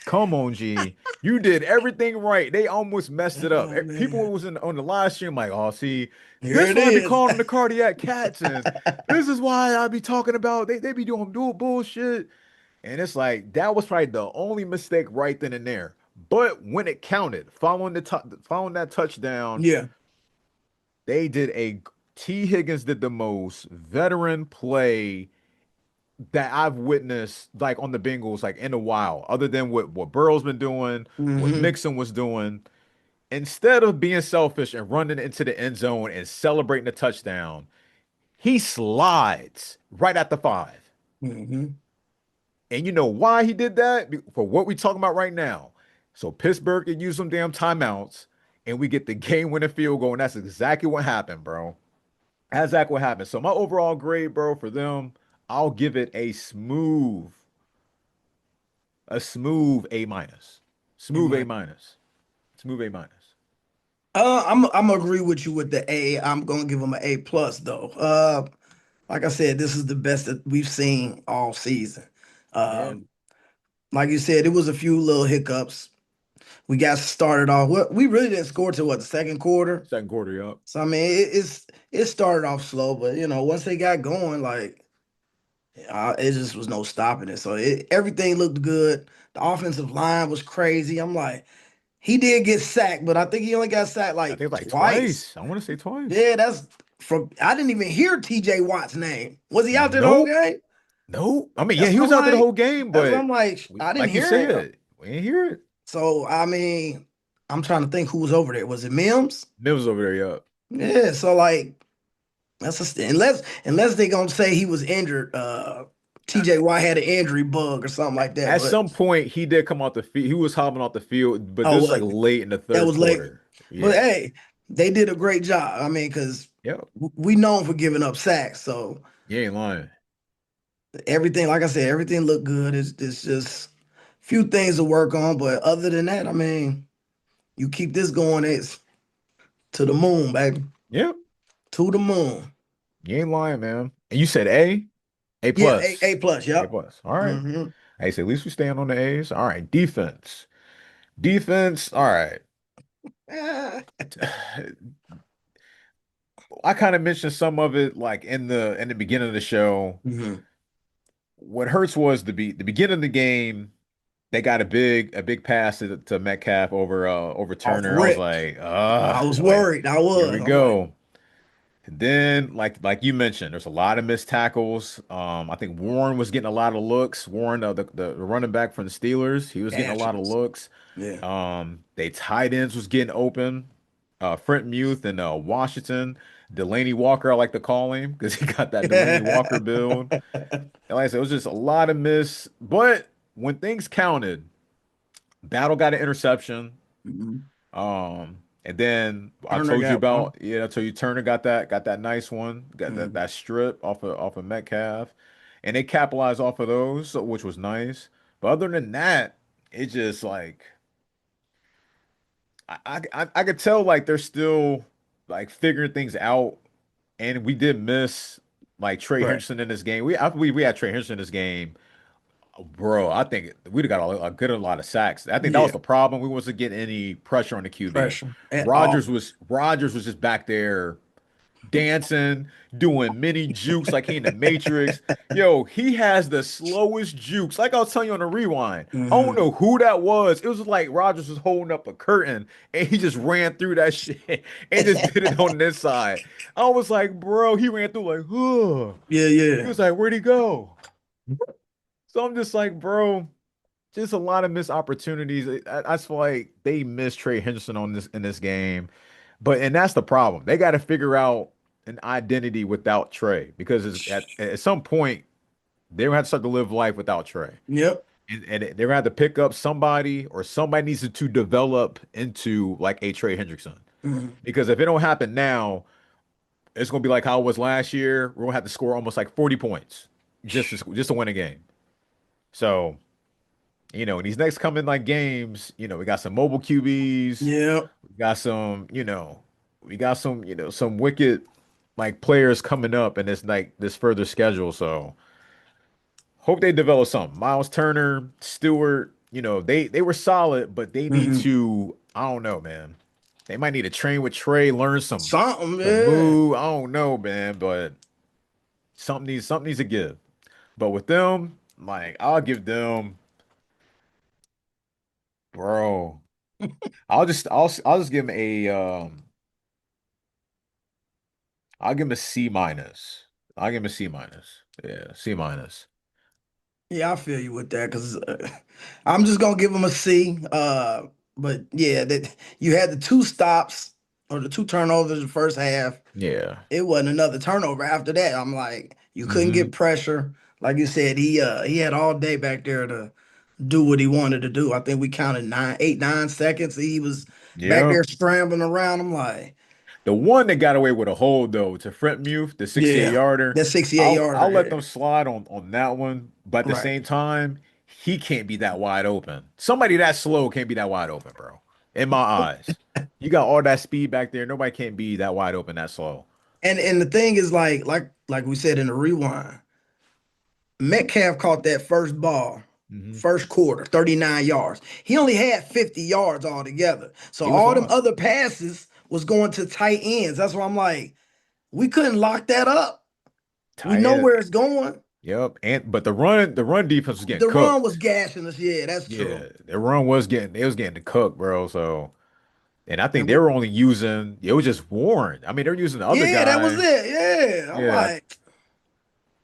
S5: Come on, G. You did everything right. They almost messed it up.
S6: Oh
S5: People
S6: man,
S5: was on the live stream like, oh, see,
S6: here
S5: this
S6: it
S5: why I be
S6: is.
S5: calling them the cardiac cats, and this is why I be talking about they be doing dual bullshit. And it's like that was probably the only mistake right then and there. But when it counted, following that touchdown,
S6: Yeah.
S5: they did a T. Higgins did the most veteran play that I've witnessed like on the Bengals like in a while, other than what Burrow's been doing, what
S6: hmm
S5: Mixon was doing. Instead of being selfish and running into the end zone and celebrating the touchdown, he slides right at the 5.
S6: hmm
S5: And you know why he did that? For what we talking about right now. So Pittsburgh can use some damn timeouts and we get the game-winning field goal. And that's exactly what happened, bro. That's exactly what happened. So my overall grade, bro, for them, I'll give it a smooth A minus. Smooth A minus. Smooth A minus.
S6: I'm gonna agree with you with the A. I'm gonna give them an A plus though. Like I said, this is the best that we've seen all season.
S5: Yeah.
S6: Um, like you said, it was a few little hiccups. We got started off. We really didn't score till what, the second quarter.
S5: Second quarter, yup.
S6: So I mean, it started off slow, but once they got going, like it just was no stopping it. So everything looked good. The offensive line was crazy. I'm like, he did get sacked, but I think he only got sacked
S5: I
S6: like
S5: think like
S6: twice.
S5: twice. I want to say twice.
S6: Yeah, that's from. I didn't even hear T.J. Watt's name. Was he out there the whole
S5: Nope.
S6: game?
S5: Nope. I mean, yeah,
S6: That's
S5: he
S6: what
S5: was
S6: I'm
S5: out there the
S6: like.
S5: whole game,
S6: That's what
S5: but
S6: I'm like. I didn't
S5: like you
S6: hear it.
S5: said, we didn't hear it.
S6: So I mean, I'm trying to think who was over there. Was it Mims?
S5: Mills over there, yup.
S6: Yeah. So like, unless they gonna say he was injured. T.J. Watt had an injury bug or something like that.
S5: At
S6: But
S5: some point, he did come out the field. He was hobbling off the field, but
S6: oh,
S5: this was like
S6: was it?
S5: late in the
S6: That
S5: third
S6: was late.
S5: quarter.
S6: But
S5: Yeah.
S6: hey, they did a great job. I mean, because
S5: Yep.
S6: we known for giving up sacks. So
S5: You ain't lying.
S6: everything, like I said, everything looked good. It's just a few things to work on. But other than that, I mean, you keep this going, it's to the moon, baby.
S5: Yep.
S6: To the moon.
S5: You ain't lying, man. And you said A? A
S6: Yeah,
S5: plus.
S6: A plus,
S5: A
S6: yep.
S5: plus. All right.
S6: hmm
S5: Hey, so at least we stand on the A's. All right. Defense. Defense. All right. I kind of mentioned some of it like in the beginning of the show.
S6: hmm
S5: What hurts was the beginning of the game. They got a big pass to Metcalf over
S6: Off
S5: Turner. I was
S6: rip.
S5: like,
S6: I was
S5: like
S6: worried. I
S5: here
S6: was.
S5: we
S6: I'm like,
S5: go. And then like you mentioned, there's a lot of missed tackles. I think Warren was getting a lot of looks. Warren, the running back from the Steelers, he was getting a lot of
S6: gashes.
S5: looks.
S6: Yeah.
S5: They tight ends was getting open. Front Muth and Washington. Delaney Walker, I like to call him because he got that Delaney Walker build. And like I said, it was just a lot of miss. But when things counted, Battle got an interception.
S6: Mhm.
S5: And then I
S6: Turner
S5: told you
S6: got one.
S5: about, yeah, I told you Turner got that nice one, got that
S6: Mhm.
S5: that strip off of Metcalf, and they capitalized off of those, which was nice. But other than that, it just like I could tell like they're still like figuring things out, and we did miss like Trey
S6: Right.
S5: Henderson in this game. I believe we had Trey Henderson in this game. Bro, I think we'd have got a lot of sacks. I think that was
S6: Yeah.
S5: the problem. We wasn't getting any pressure on the QB.
S6: Pressure at all.
S5: Rogers was just back there dancing, doing mini jukes like he in the Matrix. Yo, he has the slowest jukes. Like I was telling you on the rewind. I don't
S6: hmm
S5: know who that was. It was like Rogers was holding up a curtain and he just ran through that shit and just did it on this side. I was like, bro, he ran through like, huh.
S6: Yeah,
S5: He
S6: yeah.
S5: was like, where'd he go? So I'm just like, bro, just a lot of missed opportunities. I just feel like they missed Trey Henderson in this game, and that's the problem. They got to figure out an identity without Trey because at some point they're gonna have to start to live life without Trey.
S6: Yep.
S5: And they're gonna have to pick up somebody or somebody needs to develop into like a Trey Hendrickson.
S6: Mhm.
S5: Because if it don't happen now, it's gonna be like how it was last year. We're gonna have to score almost like 40 points just to win a game. So, in these next coming like games, we got some mobile QBs,
S6: Yep.
S5: we got some, some wicked like players coming up in this further schedule. So hope they develop something. Miles Turner, Stewart, they were solid, but they need
S6: Mhm.
S5: to, I don't know, man. They might need to train with Trey, learn
S6: Something,
S5: some
S6: yeah.
S5: move. I don't know, man, but something needs to give. But with them, like I'll give them, bro. I'll just give them I'll give him a C minus. I'll give him a C minus. Yeah, C minus.
S6: Yeah, I feel you with that because I'm just gonna give him a C. But yeah, that you had the two stops or the two turnovers in the first half.
S5: Yeah.
S6: It wasn't another turnover after that. I'm like, you couldn't
S5: Hmm.
S6: get pressure. Like you said, he had all day back there to do what he wanted to do. I think we counted 9 seconds. He was back
S5: Yeah.
S6: there scrambling around. I'm like,
S5: The one that got away with a hold though to Fred Muth, the 68
S6: yeah,
S5: yarder.
S6: that 68
S5: I'll let
S6: yarder.
S5: them slide on that one, but at the
S6: Right.
S5: same time, he can't be that wide open. Somebody that slow can't be that wide open, bro. In my eyes, you got all that speed back there. Nobody can't be that wide open that slow.
S6: And the thing is like we said in the rewind, Metcalf caught that first ball,
S5: Hmm.
S6: first quarter, 39 yards. He only had 50 yards altogether. So
S5: He was
S6: all them
S5: fine.
S6: other passes was going to tight ends. That's why I'm like, we couldn't lock that up. We
S5: Tight
S6: know
S5: end.
S6: where it's going.
S5: Yep. And but the run defense was getting
S6: The run
S5: cooked.
S6: was gashing us. Yeah, that's true.
S5: Yeah, the run was getting the cook, bro. So, and I think
S6: And
S5: they
S6: we,
S5: were only using it was just Warren. I mean, they're using the other
S6: yeah, that was
S5: guy.
S6: it. Yeah. I'm
S5: Yeah.
S6: like,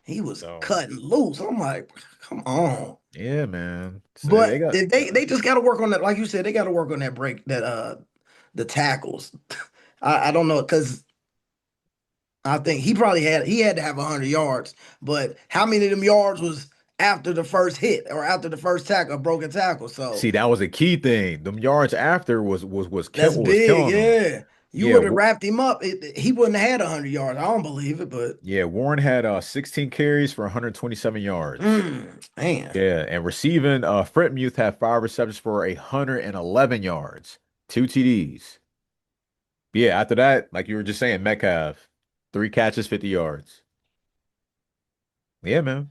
S6: he was
S5: So,
S6: cutting loose. I'm like, come on.
S5: yeah, man. So they
S6: But
S5: got
S6: they just got to work on that. Like you said, they got to work on that break, that the tackles. I don't know because I think he had to have 100 yards, but how many of them yards was after the first hit or after the first tackle, a broken tackle? So
S5: see that was a key thing. Them yards after
S6: that's
S5: what was
S6: big,
S5: killing them.
S6: yeah. You
S5: Yeah,
S6: would have wrapped him up. He wouldn't have had 100 yards. I don't believe it, but
S5: yeah. Warren had 16 carries for 127 yards.
S6: man.
S5: Yeah, and receiving Fred Muth had 5 receptions for 111 yards, 2 TDs. Yeah, after that, like you were just saying, Metcalf, 3 catches, 50 yards. Yeah, man.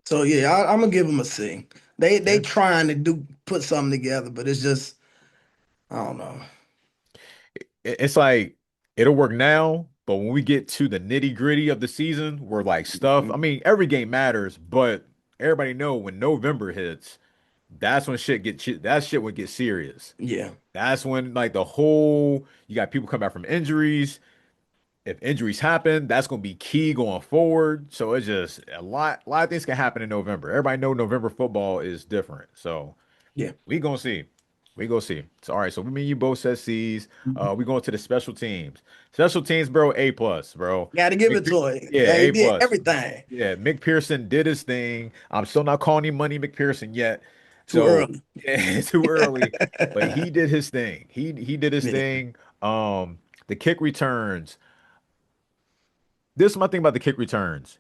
S6: So yeah, I'm gonna give him a C. They
S5: Yeah.
S6: trying to put something together, but it's just I don't know.
S5: It's like it'll work now, but when we get to the nitty-gritty of the season, where like stuff, I mean, every game matters, but everybody know when November hits, that's when that shit would get serious.
S6: Yeah,
S5: That's when like you got people come back from injuries. If injuries happen, that's gonna be key going forward. So it's just a lot of things can happen in November. Everybody know November football is different. So
S6: yeah.
S5: we gonna see. We go see. So all right. So me and you both said C's. We going to the special teams. Special teams, bro. A plus, bro.
S6: Got to give
S5: Mick
S6: it
S5: Pe-
S6: to him.
S5: yeah,
S6: Yeah, he
S5: A
S6: did
S5: plus.
S6: everything.
S5: Yeah, Mick Pearson did his thing. I'm still not calling him Money McPherson yet.
S6: Too
S5: So
S6: early.
S5: yeah, too early. But he did his thing. He did his
S6: Yeah.
S5: thing. The kick returns. This is my thing about the kick returns.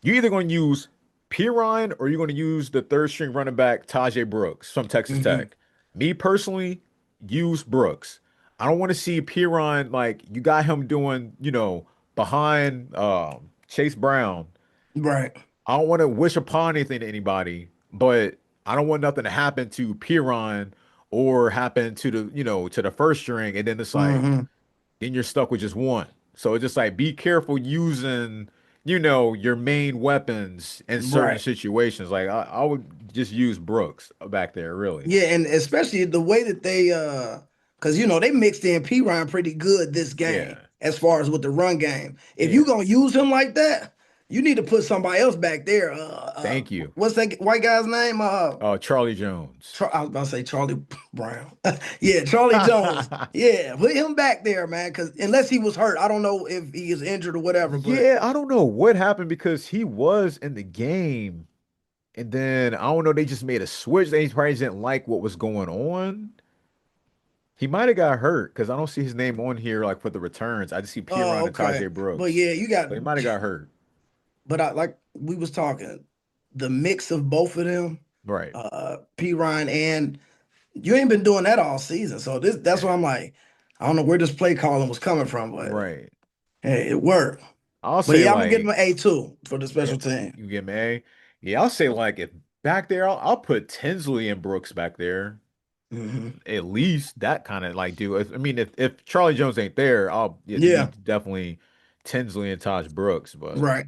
S5: You're either going to use Pirine or you're going to use the third string running back Tajay Brooks from Texas
S6: Mhm.
S5: Tech. Me personally, use Brooks. I don't want to see Pirine like you got him doing, behind Chase Brown.
S6: Right.
S5: I don't want to wish upon anything to anybody, but I don't want nothing to happen to Pirine or happen to the first string, and then it's like
S6: Hmm.
S5: then you're stuck with just one. So it's just like be careful using, your main weapons in certain
S6: Right.
S5: situations. Like I would just use Brooks back there, really.
S6: Yeah, and especially the way that they because they mixed in P Ryan pretty good this game
S5: Yeah.
S6: as far as with the run game. If
S5: Yeah.
S6: you gonna use him like that, You need to put somebody else back there.
S5: Thank you.
S6: What's that white guy's name?
S5: Charlie Jones.
S6: I was about to say Charlie Brown. Yeah, Charlie Jones. Yeah, put him back there, man. Because unless he was hurt, I don't know if he is injured or whatever. But
S5: Yeah, I don't know what happened because he was in the game, and then I don't know, they just made a switch. They probably didn't like what was going on. He might have got hurt because I don't see his name on here like for the returns. I just see Piron and
S6: okay.
S5: Tajay
S6: But
S5: Brooks.
S6: yeah, you got.
S5: So he might have got hurt.
S6: But I like we was talking, the mix of both of them,
S5: Right.
S6: P Ryan, and you ain't been doing that all season. So that's why I'm like, I don't know where this play calling was coming from, but
S5: Right.
S6: hey, it worked.
S5: I'll
S6: But
S5: say
S6: yeah, I'm
S5: like
S6: gonna give him an A2 for the special team.
S5: you give me A. Yeah, I'll say like if back there, I'll put Tinsley and Brooks back there.
S6: Hmm.
S5: At least that kind of like do. I mean, if Charlie Jones ain't there,
S6: Yeah,
S5: definitely Tinsley and Taj Brooks.
S6: right.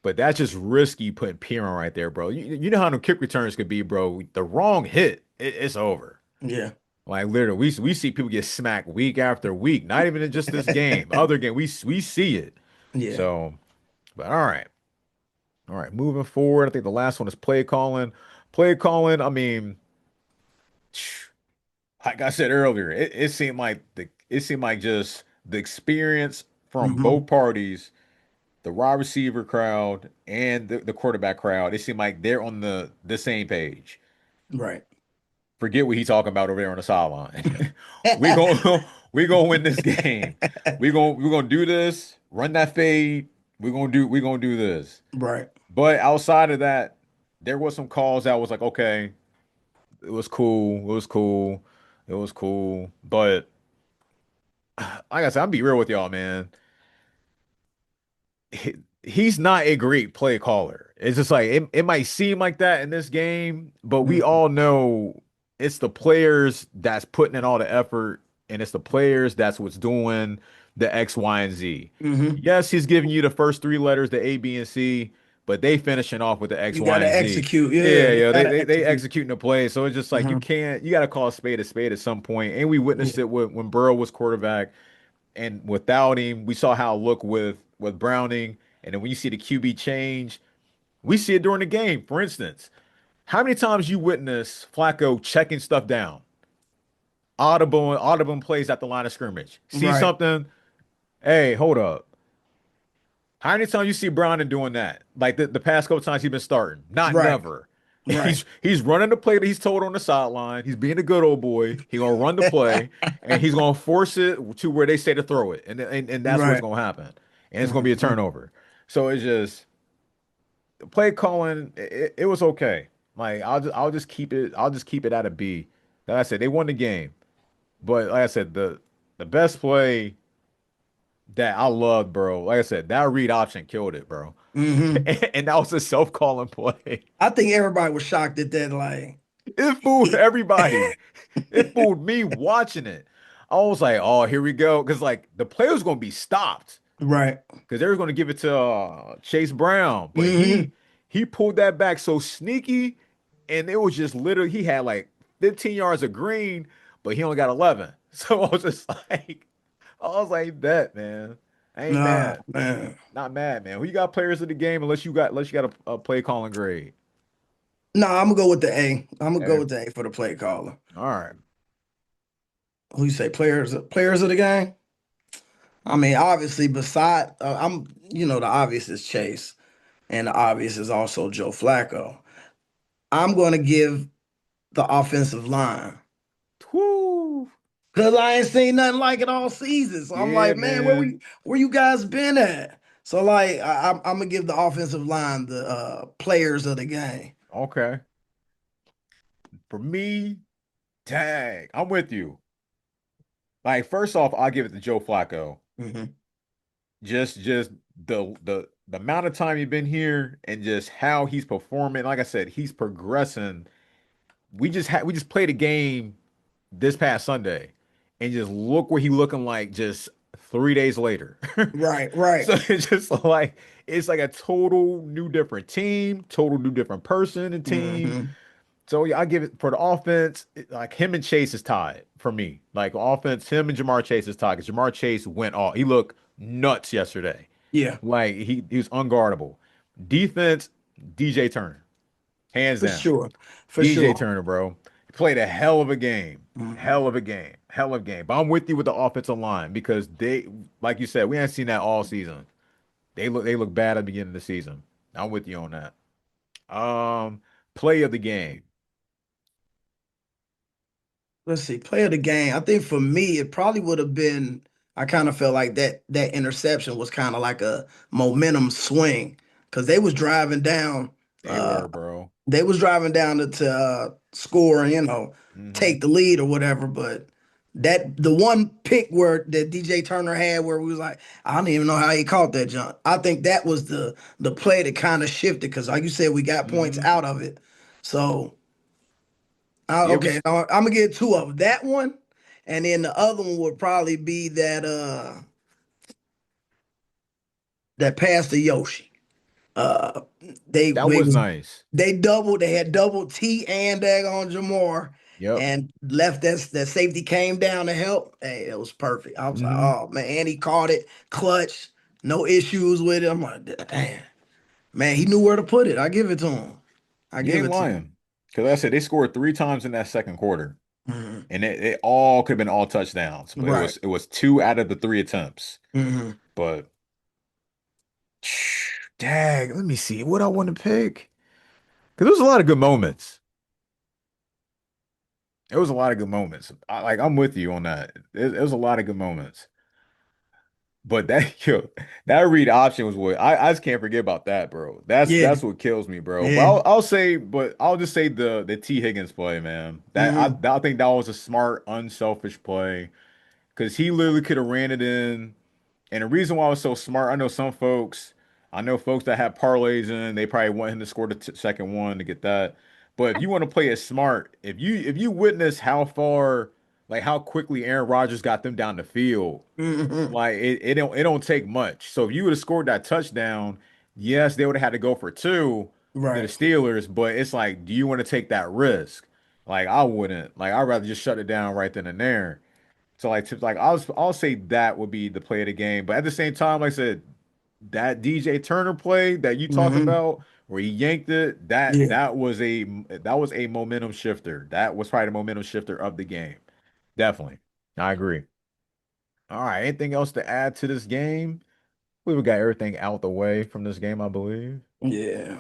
S5: But that's just risky putting Piron right there, bro. You know how the kick returns could be, bro. The wrong hit, it's over.
S6: Yeah.
S5: Like literally, we see people get smacked week after week. Not even in just this game, other game, we see it.
S6: Yeah.
S5: So, but all right. Moving forward, I think the last one is play calling. Play calling. I mean, like I said earlier, it seemed like just the experience from
S6: Hmm.
S5: both parties, the wide receiver crowd and the quarterback crowd. It seemed like they're on the same page.
S6: Right.
S5: Forget what he's talking about over there on the sideline. we gonna win this game. We're gonna do this. Run that fade. We're gonna do this.
S6: Right.
S5: But outside of that, there was some calls that was like, okay, it was cool. It was cool. It was cool. But like I said, I'll be real with y'all, man. He's not a great play caller. It's just like it might seem like that in this game, but we
S6: Mhm.
S5: all know it's the players that's putting in all the effort, and it's the players that's what's doing the X, Y, and Z.
S6: Mhm.
S5: Yes, he's giving you the first three letters, the A, B, and C, but they finishing off with the X,
S6: You
S5: Y,
S6: gotta
S5: and Z.
S6: execute.
S5: Yeah,
S6: Yeah, you
S5: yeah,
S6: gotta
S5: they
S6: execute.
S5: executing the play. So it's just like
S6: Mhm.
S5: you gotta call a spade at some point. And we witnessed
S6: Yeah.
S5: it when Burrow was quarterback. And without him, we saw how it looked with Browning. And then when you see the QB change, we see it during the game. For instance, how many times you witness Flacco checking stuff down, audible plays at the line of scrimmage, see
S6: Right.
S5: something, hey, hold up. How many times you see Browning doing that? Like the past couple times he's been starting, not
S6: Right.
S5: never.
S6: Right.
S5: He's running the play that he's told on the sideline. He's being a good old boy. He's gonna run the play, and he's gonna force it to where they say to throw it, and that's what's
S6: Right.
S5: gonna happen, and it's gonna be a
S6: Mhm.
S5: turnover. So it's just play calling. It was okay. Like I'll just keep it at a B. Like I said, they won the game, but like I said, the best play that I loved, bro. Like I said, that read option killed it, bro,
S6: Mhm.
S5: and that was a self calling play.
S6: I think everybody was shocked at that. Like,
S5: It fooled everybody. It fooled me watching it. I was like, oh, here we go. Because like the play was gonna be stopped
S6: right.
S5: because they were gonna give it to Chase Brown. But
S6: Hmm.
S5: he pulled that back so sneaky, and it was just literally he had like 15 yards of green, but he only got 11. So I was just like, I was like, bet, man. I ain't
S6: Nah,
S5: mad.
S6: man.
S5: Not mad, man. Who you got players of the game unless you got a play calling grade.
S6: Nah, I'm gonna go with the A. I'm gonna go
S5: Hey,
S6: with the A for the play caller.
S5: all right.
S6: Who you say players of the game? I mean, obviously, beside the obvious is Chase, and the obvious is also Joe Flacco. I'm gonna give the offensive line
S5: Woo.
S6: because I ain't seen nothing like it all season. So I'm
S5: Yeah,
S6: like, man, where
S5: man.
S6: we where you guys been at? So like, I'm gonna give the offensive line the players of the game.
S5: Okay. For me, tag. I'm with you. Like, first off, I'll give it to Joe Flacco.
S6: Hmm.
S5: Just the amount of time he's been here and just how he's performing. Like I said, he's progressing. We just played a game this past Sunday and just look where he looking like just 3 days later.
S6: Right, right.
S5: So it's like a total new different team, total new different person and team.
S6: Hmm.
S5: So yeah, I give it for the offense. Like him and Chase is tied for me. Like offense, him and Jamar Chase is tied. Because Jamar Chase went off. He looked nuts yesterday.
S6: Yeah,
S5: Like he was unguardable. Defense, DJ Turner, hands
S6: for
S5: down.
S6: sure. For
S5: DJ
S6: sure.
S5: Turner, bro. He played a hell of a game.
S6: Mhm.
S5: Hell of a game. Hell of a game. But I'm with you with the offensive line because they, like you said, we haven't seen that all season. They look bad at the beginning of the season. I'm with you on that. Play of the game.
S6: Let's see, play of the game. I think for me, it probably would have been. I kind of felt like that interception was kind of like a momentum swing because they was driving down.
S5: They
S6: Uh,
S5: were, bro.
S6: they was driving down to score and
S5: Hmm.
S6: take the lead or whatever. But the one pick where that DJ Turner had where we was like, I don't even know how he caught that jump. I think that was the play that kind of shifted because like you said, we got points
S5: Hmm.
S6: out of it. So.
S5: Yeah,
S6: Okay, I'm gonna get two of them. That one, and then the other one would probably be that pass to Yoshi. Uh, they
S5: that
S6: they
S5: was
S6: was
S5: nice.
S6: they had double T and daggone Jamar
S5: Yep.
S6: and left that safety came down to help. Hey, it was perfect. I was like,
S5: Hmm.
S6: oh man, and he caught it clutch, no issues with it. I'm like, damn, man, he knew where to put it. I give it to him. I
S5: You
S6: give
S5: ain't
S6: it to him.
S5: lying. Because I said they scored 3 times in that second quarter.
S6: Mhm.
S5: And it all could have been all touchdowns, but it
S6: Right.
S5: was it was 2 out of the 3 attempts.
S6: Hmm.
S5: But dag, let me see what I want to pick. Because there was a lot of good moments. It was a lot of good moments. I'm with you on that. It was a lot of good moments. But that that read option was what I just can't forget about that, bro.
S6: Yeah.
S5: That's what kills me, bro. But
S6: Yeah.
S5: I'll just say the T Higgins play, man.
S6: Hmm.
S5: I think that was a smart, unselfish play because he literally could have ran it in. And the reason why I was so smart, I know folks that have parlays in, they probably want him to score the second one to get that. But if you want to play it smart, if you witness how far, like how quickly Aaron Rodgers got them down the field,
S6: Hmm.
S5: like it don't take much. So if you would have scored that touchdown, yes, they would have had to go for two to the
S6: Right.
S5: Steelers. But it's like, do you want to take that risk? Like I wouldn't. Like I'd rather just shut it down right then and there. So like I'll say that would be the play of the game. But at the same time, like I said, that DJ Turner play that you talked
S6: Hmm.
S5: about where he yanked it, that
S6: Yeah.
S5: that was a momentum shifter. That was probably the momentum shifter of the game. Definitely. I agree. All right. Anything else to add to this game? We got everything out the way from this game, I believe.
S6: Yeah.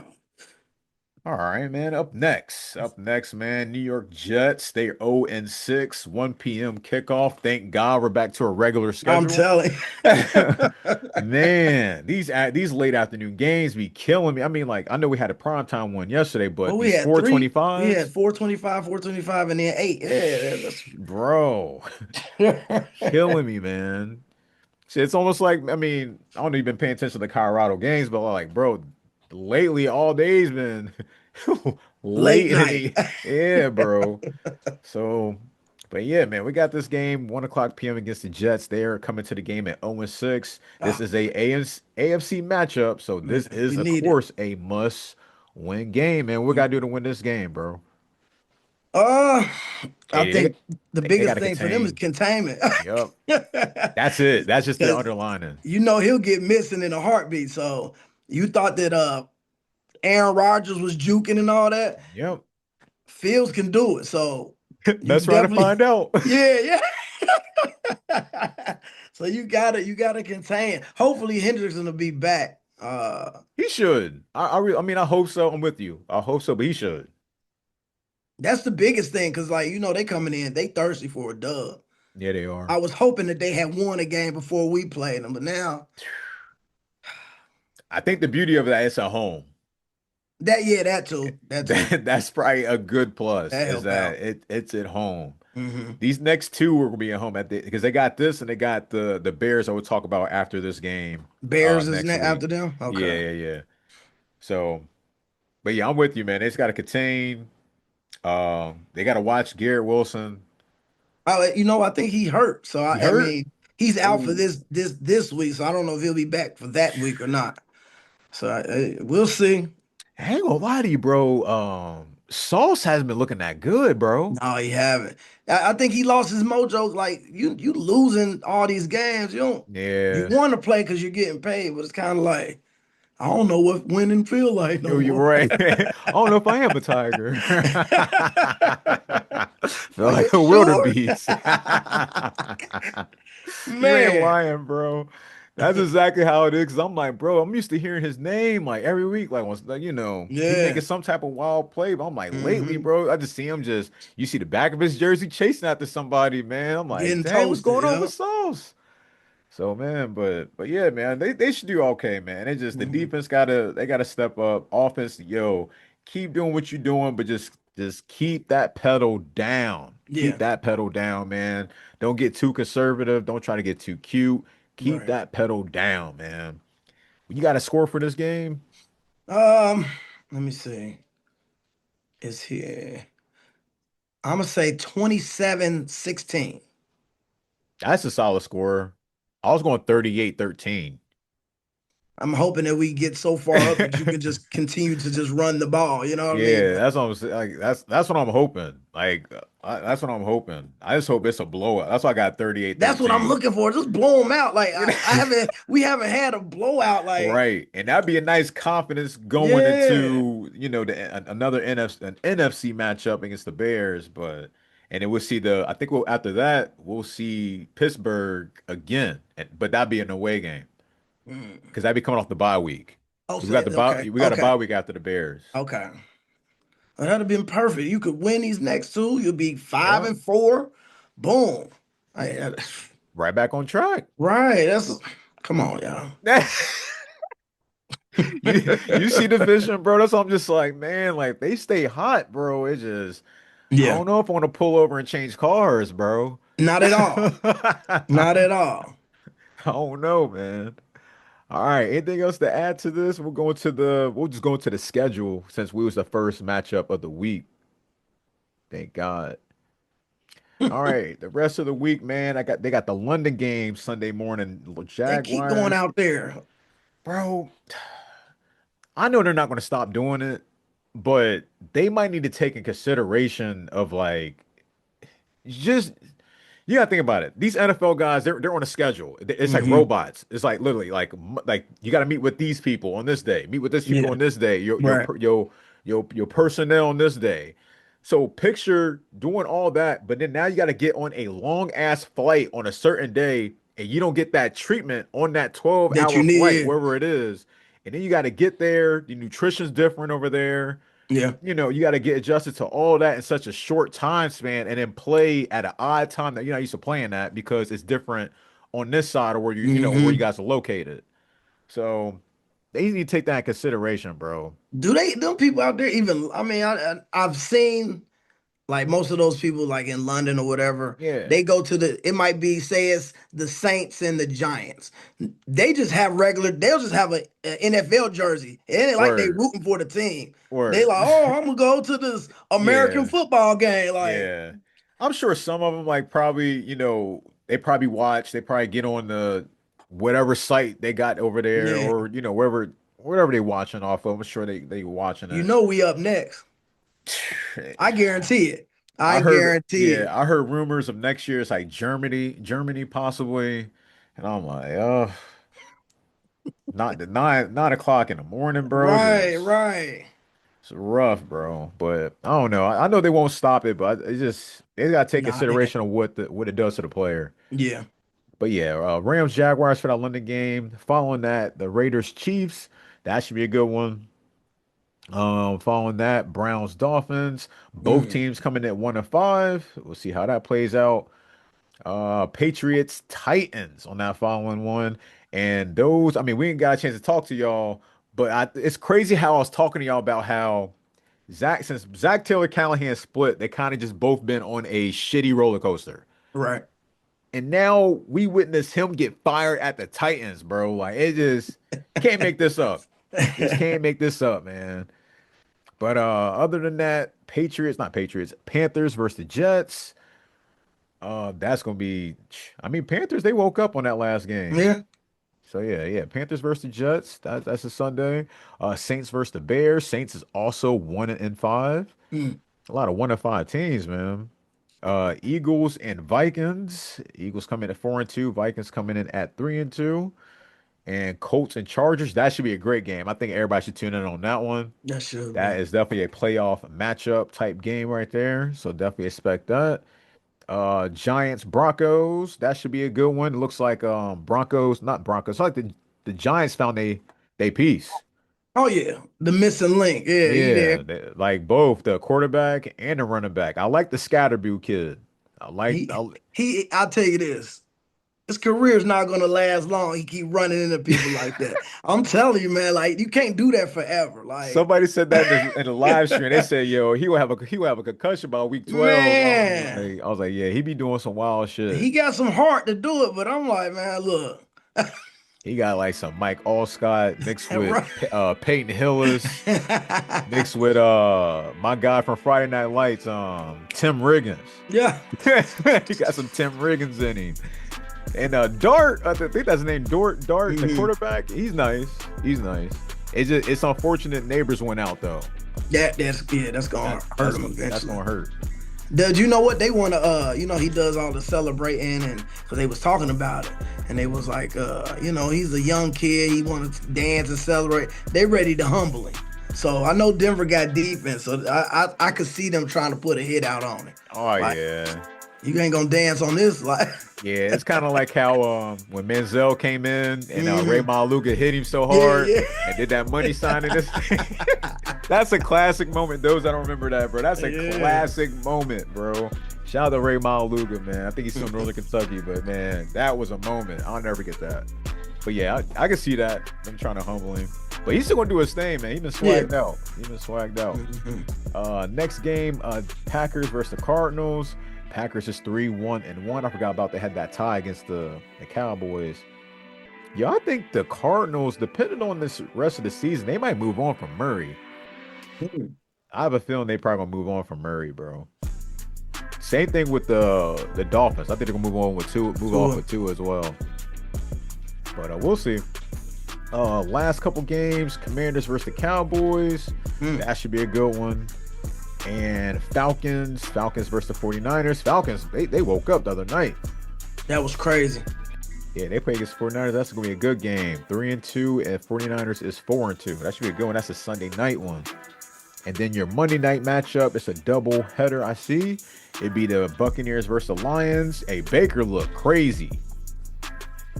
S5: All right, man. Up next. Up next, man. New York Jets. They 0-6, 1 p.m. kickoff. Thank God we're back to a regular
S6: I'm
S5: schedule.
S6: telling you.
S5: Man, these late afternoon games be killing me. I mean, like, I know we had a primetime one yesterday,
S6: Well,
S5: but
S6: we
S5: these
S6: had three. We had
S5: 425s,
S6: 425, 425, and then eight. Yeah,
S5: bro,
S6: that's
S5: killing me, man. See, it's almost like, I mean, I don't even been paying attention to the Colorado games, but like, bro, lately all day's been
S6: late
S5: late in
S6: night.
S5: the, yeah, bro. So, but yeah, man, we got this game 1 o'clock p.m. against the Jets. They are coming to the game at 0-6. This
S6: Ah,
S5: is a AFC matchup, so
S6: man,
S5: this
S6: we
S5: is of
S6: need it.
S5: course a must-win game, man. What we gotta do to win this game, bro?
S6: Uh, I
S5: Hey, they got
S6: think the
S5: they got
S6: biggest
S5: to
S6: thing for them is
S5: contain.
S6: containment.
S5: Yep, that's it. That's just the
S6: Because
S5: underlining.
S6: he'll get missing in a heartbeat. So you thought that Aaron Rodgers was juking and all that.
S5: Yep.
S6: Fields can do it. So you
S5: Let's try to
S6: definitely
S5: find out.
S6: yeah, yeah. So you gotta contain. Hopefully Hendrickson will be back.
S5: He should. I mean, I hope so. I'm with you. I hope so, but he should.
S6: That's the biggest thing because like they coming in, they thirsty for a dub.
S5: Yeah, they are.
S6: I was hoping that they had won a game before we played them, but now
S5: I think the beauty of that is at home.
S6: that too,
S5: That's probably a good plus
S6: that
S5: is
S6: help
S5: that
S6: out.
S5: it's at home.
S6: Hmm.
S5: These next two are gonna be at home because they got this and they got the Bears I will talk about after this game
S6: Bears is
S5: next week.
S6: after them.
S5: Yeah,
S6: Okay.
S5: yeah, yeah. So, but yeah, I'm with you, man. They just gotta contain. They gotta watch Garrett Wilson.
S6: I think he hurt. So
S5: He
S6: I
S5: hurt.
S6: mean, he's out for
S5: Oh,
S6: this week. So I don't know if he'll be back for that week or not. So we'll see.
S5: I ain't gonna lie to you, bro. Sauce hasn't been looking that good, bro.
S6: No, he haven't. I think he lost his mojo. Like you losing all these games. You
S5: Yeah.
S6: want to play because you're getting paid, but it's kind of like I don't know what winning feel like no
S5: Yo, you're
S6: more.
S5: right. I don't know if I am a tiger. Feel
S6: Are you
S5: like a
S6: sure?
S5: wildebeest. You ain't
S6: Man.
S5: lying, bro. That's exactly how it is. Cause I'm like, bro, I'm used to hearing his name like every week. Like, once, like, he making
S6: Yeah.
S5: some type of wild play. But I'm like, lately,
S6: Hmm.
S5: bro, I just see him you see the back of his jersey chasing after somebody, man. I'm like,
S6: Getting
S5: dang, what's
S6: toasted.
S5: going on
S6: Yeah.
S5: with Sauce? So, man, but yeah, man, they should do okay, man. The
S6: Hmm.
S5: defense they gotta step up. Offense, yo, keep doing what you're doing, but just keep that pedal down. Keep
S6: Yeah.
S5: that pedal down, man. Don't get too conservative. Don't try to get too cute. Keep
S6: Right.
S5: that pedal down, man. You got to score for this game.
S6: Um. Let me see. Is here. I'm gonna say 27-16.
S5: That's a solid score. I was going 38-13.
S6: I'm hoping that we get so far up that you can just continue to just run the ball. You know what I mean?
S5: Yeah, that's what I'm saying. Like that's what I'm hoping. Like that's what I'm hoping. I just hope it's a blowout. That's why I got
S6: That's what I'm
S5: 38-13.
S6: looking for. Just blow them out. Like we haven't had a blowout. Like,
S5: Right. And that'd be a nice confidence going
S6: yeah,
S5: into, another NFC matchup against the Bears, and then we'll see I think after that, we'll see Pittsburgh again. But that'd be an away game
S6: mm.
S5: because that'd be coming off the bye week.
S6: Oh,
S5: So
S6: so, okay,
S5: we got a
S6: okay,
S5: bye week after the Bears.
S6: okay. Well, that'd have been perfect. You could win these next two. You'll be five
S5: Yeah.
S6: and four. Boom. I-
S5: Right back on track.
S6: right. Come on, y'all.
S5: You see the vision, bro. That's why I'm just like, man, like they stay hot, bro. I
S6: Yeah.
S5: don't know if I want to pull over and change cars, bro.
S6: Not at all.
S5: I
S6: Not at all.
S5: don't know, man. All right. Anything else to add to this? We'll just go into the schedule since we was the first matchup of the week. Thank God. All right. The rest of the week, man, they got the London game Sunday morning.
S6: They keep going
S5: Jaguars.
S6: out there.
S5: Bro, I know they're not going to stop doing it, but they might need to take in consideration of like just you gotta think about it. These NFL guys, they're on a schedule. It's like
S6: Hmm.
S5: robots. It's like literally like you got to meet with these people on this day, meet with this people
S6: Yeah.
S5: on this day,
S6: Right.
S5: your personnel on this day. So picture doing all that, but then now you got to get on a long ass flight on a certain day, and you don't get that treatment on that 12
S6: That you
S5: hour flight,
S6: need.
S5: wherever it is. And then you got to get there. The nutrition's different over there.
S6: Yeah.
S5: You got to get adjusted to all that in such a short time span and then play at an odd time that you're not used to playing that because it's different on this side of where where you
S6: Hmm.
S5: guys are located. So they need to take that in consideration, bro.
S6: Do them people out there even? I mean, I've seen like most of those people like in London or whatever.
S5: Yeah.
S6: They go to it might be say it's the Saints and the Giants. They just have they'll just have a NFL jersey. It ain't like they
S5: Word.
S6: rooting for the team. They
S5: Word.
S6: like, oh, I'm gonna go to this American
S5: Yeah.
S6: football game. Like,
S5: Yeah. I'm sure some of them like probably, they probably get on the whatever site they got over there
S6: yeah,
S5: or, wherever they watching off of. I'm sure they watching it.
S6: we up next. I guarantee it. I guarantee
S5: Yeah,
S6: it.
S5: I heard rumors of next year. It's like Germany possibly, and I'm like, oh, not the 9 o'clock in the morning, bro.
S6: Right, right.
S5: It's rough, bro. But I don't know. I know they won't stop it, but they gotta take
S6: Nah, they ain't.
S5: consideration of what it does to the player.
S6: Yeah.
S5: But yeah, Rams Jaguars for that London game. Following that, the Raiders Chiefs. That should be a good one. Following that, Browns Dolphins. Both
S6: Mm,
S5: teams coming at 1-5. We'll see how that plays out. Patriots Titans on that following one. And those, I mean, we ain't got a chance to talk to y'all, but it's crazy how I was talking to y'all about how since Zach Taylor Callahan split, they kind of just both been on a shitty roller coaster.
S6: right.
S5: And now we witness him get fired at the Titans, bro. Like it just can't make this up. Just can't make this up, man. But other than that, Panthers versus the Jets. That's gonna be. I mean, Panthers they woke up on that last game,
S6: Yeah.
S5: So yeah. Panthers versus the Jets. That's a Sunday. Saints versus the Bears. Saints is also 1-5.
S6: Mm.
S5: A lot of 1-5 teams, man. Eagles and Vikings. Eagles come in at 4-2. Vikings coming in at 3-2. And Colts and Chargers. That should be a great game. I think everybody should tune in on that one.
S6: That should
S5: That
S6: be.
S5: is definitely a playoff matchup type game right there. So definitely expect that. Giants Broncos. That should be a good one. It looks like Broncos, not Broncos. Like the Giants found they piece.
S6: Oh yeah, the missing link. Yeah, he
S5: Yeah,
S6: there.
S5: like both the quarterback and the running back. I like the Scatterview kid.
S6: He, I'll tell you this. His career's not gonna last long. He keep running into people like that. I'm telling you, man. Like you can't do that forever. Like
S5: Somebody said that in the live stream. They said, "Yo, he will have a concussion by week 12."
S6: Man.
S5: I was like, "Yeah, he be doing some wild shit."
S6: He got some heart to do it, but I'm like, man, look.
S5: He got like some Mike Allscott mixed with
S6: Right.
S5: Peyton Hillis, mixed with my guy from Friday Night Lights, Tim Riggins.
S6: Yeah.
S5: He got some Tim Riggins in him. And Dart, I think that's his name, Dart, the quarterback. He's nice. It's unfortunate neighbors went out though.
S6: That's gonna hurt him eventually.
S5: That's gonna hurt.
S6: Does you know what they want to? He does all the celebrating, and because they was talking about it, and they was like, he's a young kid, he want to dance and celebrate. They ready to humble him. So I know Denver got defense, so I could see them trying to put a hit out on it.
S5: Oh
S6: Like,
S5: yeah.
S6: You ain't gonna dance on this, like.
S5: Yeah, it's kind of like how when Menzel came in and Ray Maluga hit him so hard and did that money sign in this. That's a classic moment. Those that don't remember that, bro. That's a classic moment, bro. Shout out to Ray Maluga, man. I think he's from Northern Kentucky, but man, that was a moment. I'll never get that. But yeah, I can see that. I'm trying to humble him. But he's still gonna do his thing, man. He's been swagged out. Next game, Packers versus the Cardinals. Packers is 3-1-1. I forgot about they had that tie against the Cowboys. Yo, I think the Cardinals, depending on this rest of the season, they might move on from Murray. I have a feeling they probably gonna move on from Murray, bro. Same thing with the Dolphins. I think they're gonna move on with two as well. But we'll see. Last couple games, Commanders versus the Cowboys. That should be a good one. And Falcons versus the 49ers. Falcons, they woke up the other night.
S6: That was crazy.
S5: Yeah, they play against 49ers. That's going to be a good game. 3-2, and 49ers is 4-2. That should be a good one. That's a Sunday night one. And then your Monday night matchup, it's a double header, I see. It'd be the Buccaneers versus the Lions. Hey, Baker look crazy.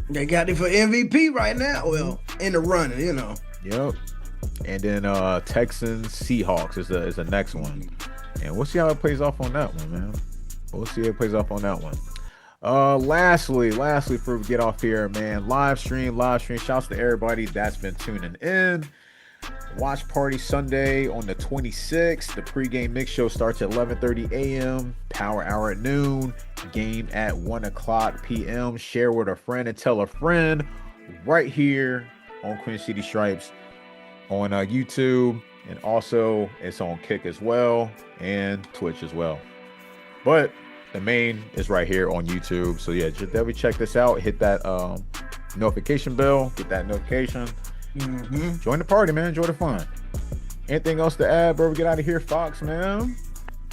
S6: They got it for MVP right now. Well, in the running,
S5: Yep. And then Texans Seahawks is the next one. And we'll see how it plays off on that one, man. Lastly, before we get off here, man, live stream. Shouts to everybody that's been tuning in. Watch party Sunday on the 26th. The pregame mix show starts at 11:30 a.m. Power hour at noon. Game at 1:00 p.m. Share with a friend and tell a friend right here on Queen City Stripes on YouTube. And also it's on Kick as well and Twitch as well. But the main is right here on YouTube. So yeah, just definitely check this out. Hit that notification bell. Get that notification. Join the party, man. Enjoy the fun. Anything else to add, bro? We get out of here, Fox, man.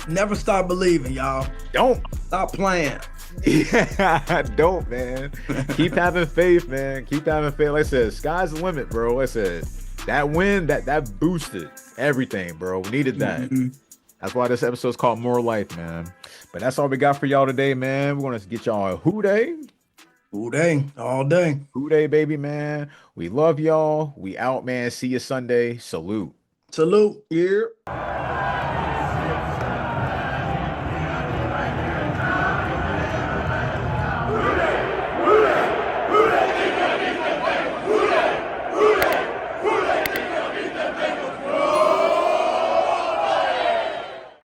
S6: Never stop believing, y'all.
S5: Don't
S6: stop playing.
S5: Yeah, don't, man. Keep having faith, man. Keep having faith. Like I said, sky's the limit, bro. Like I said, that win, that boosted everything, bro. We needed that. That's why this episode is called More Life, man. But that's all we got for y'all today, man. We're gonna get y'all a Who Day.
S6: Who Day, all day.
S5: Who Day, baby, man. We love y'all. We out, man. See you Sunday. Salute.
S6: Salute. Yeah.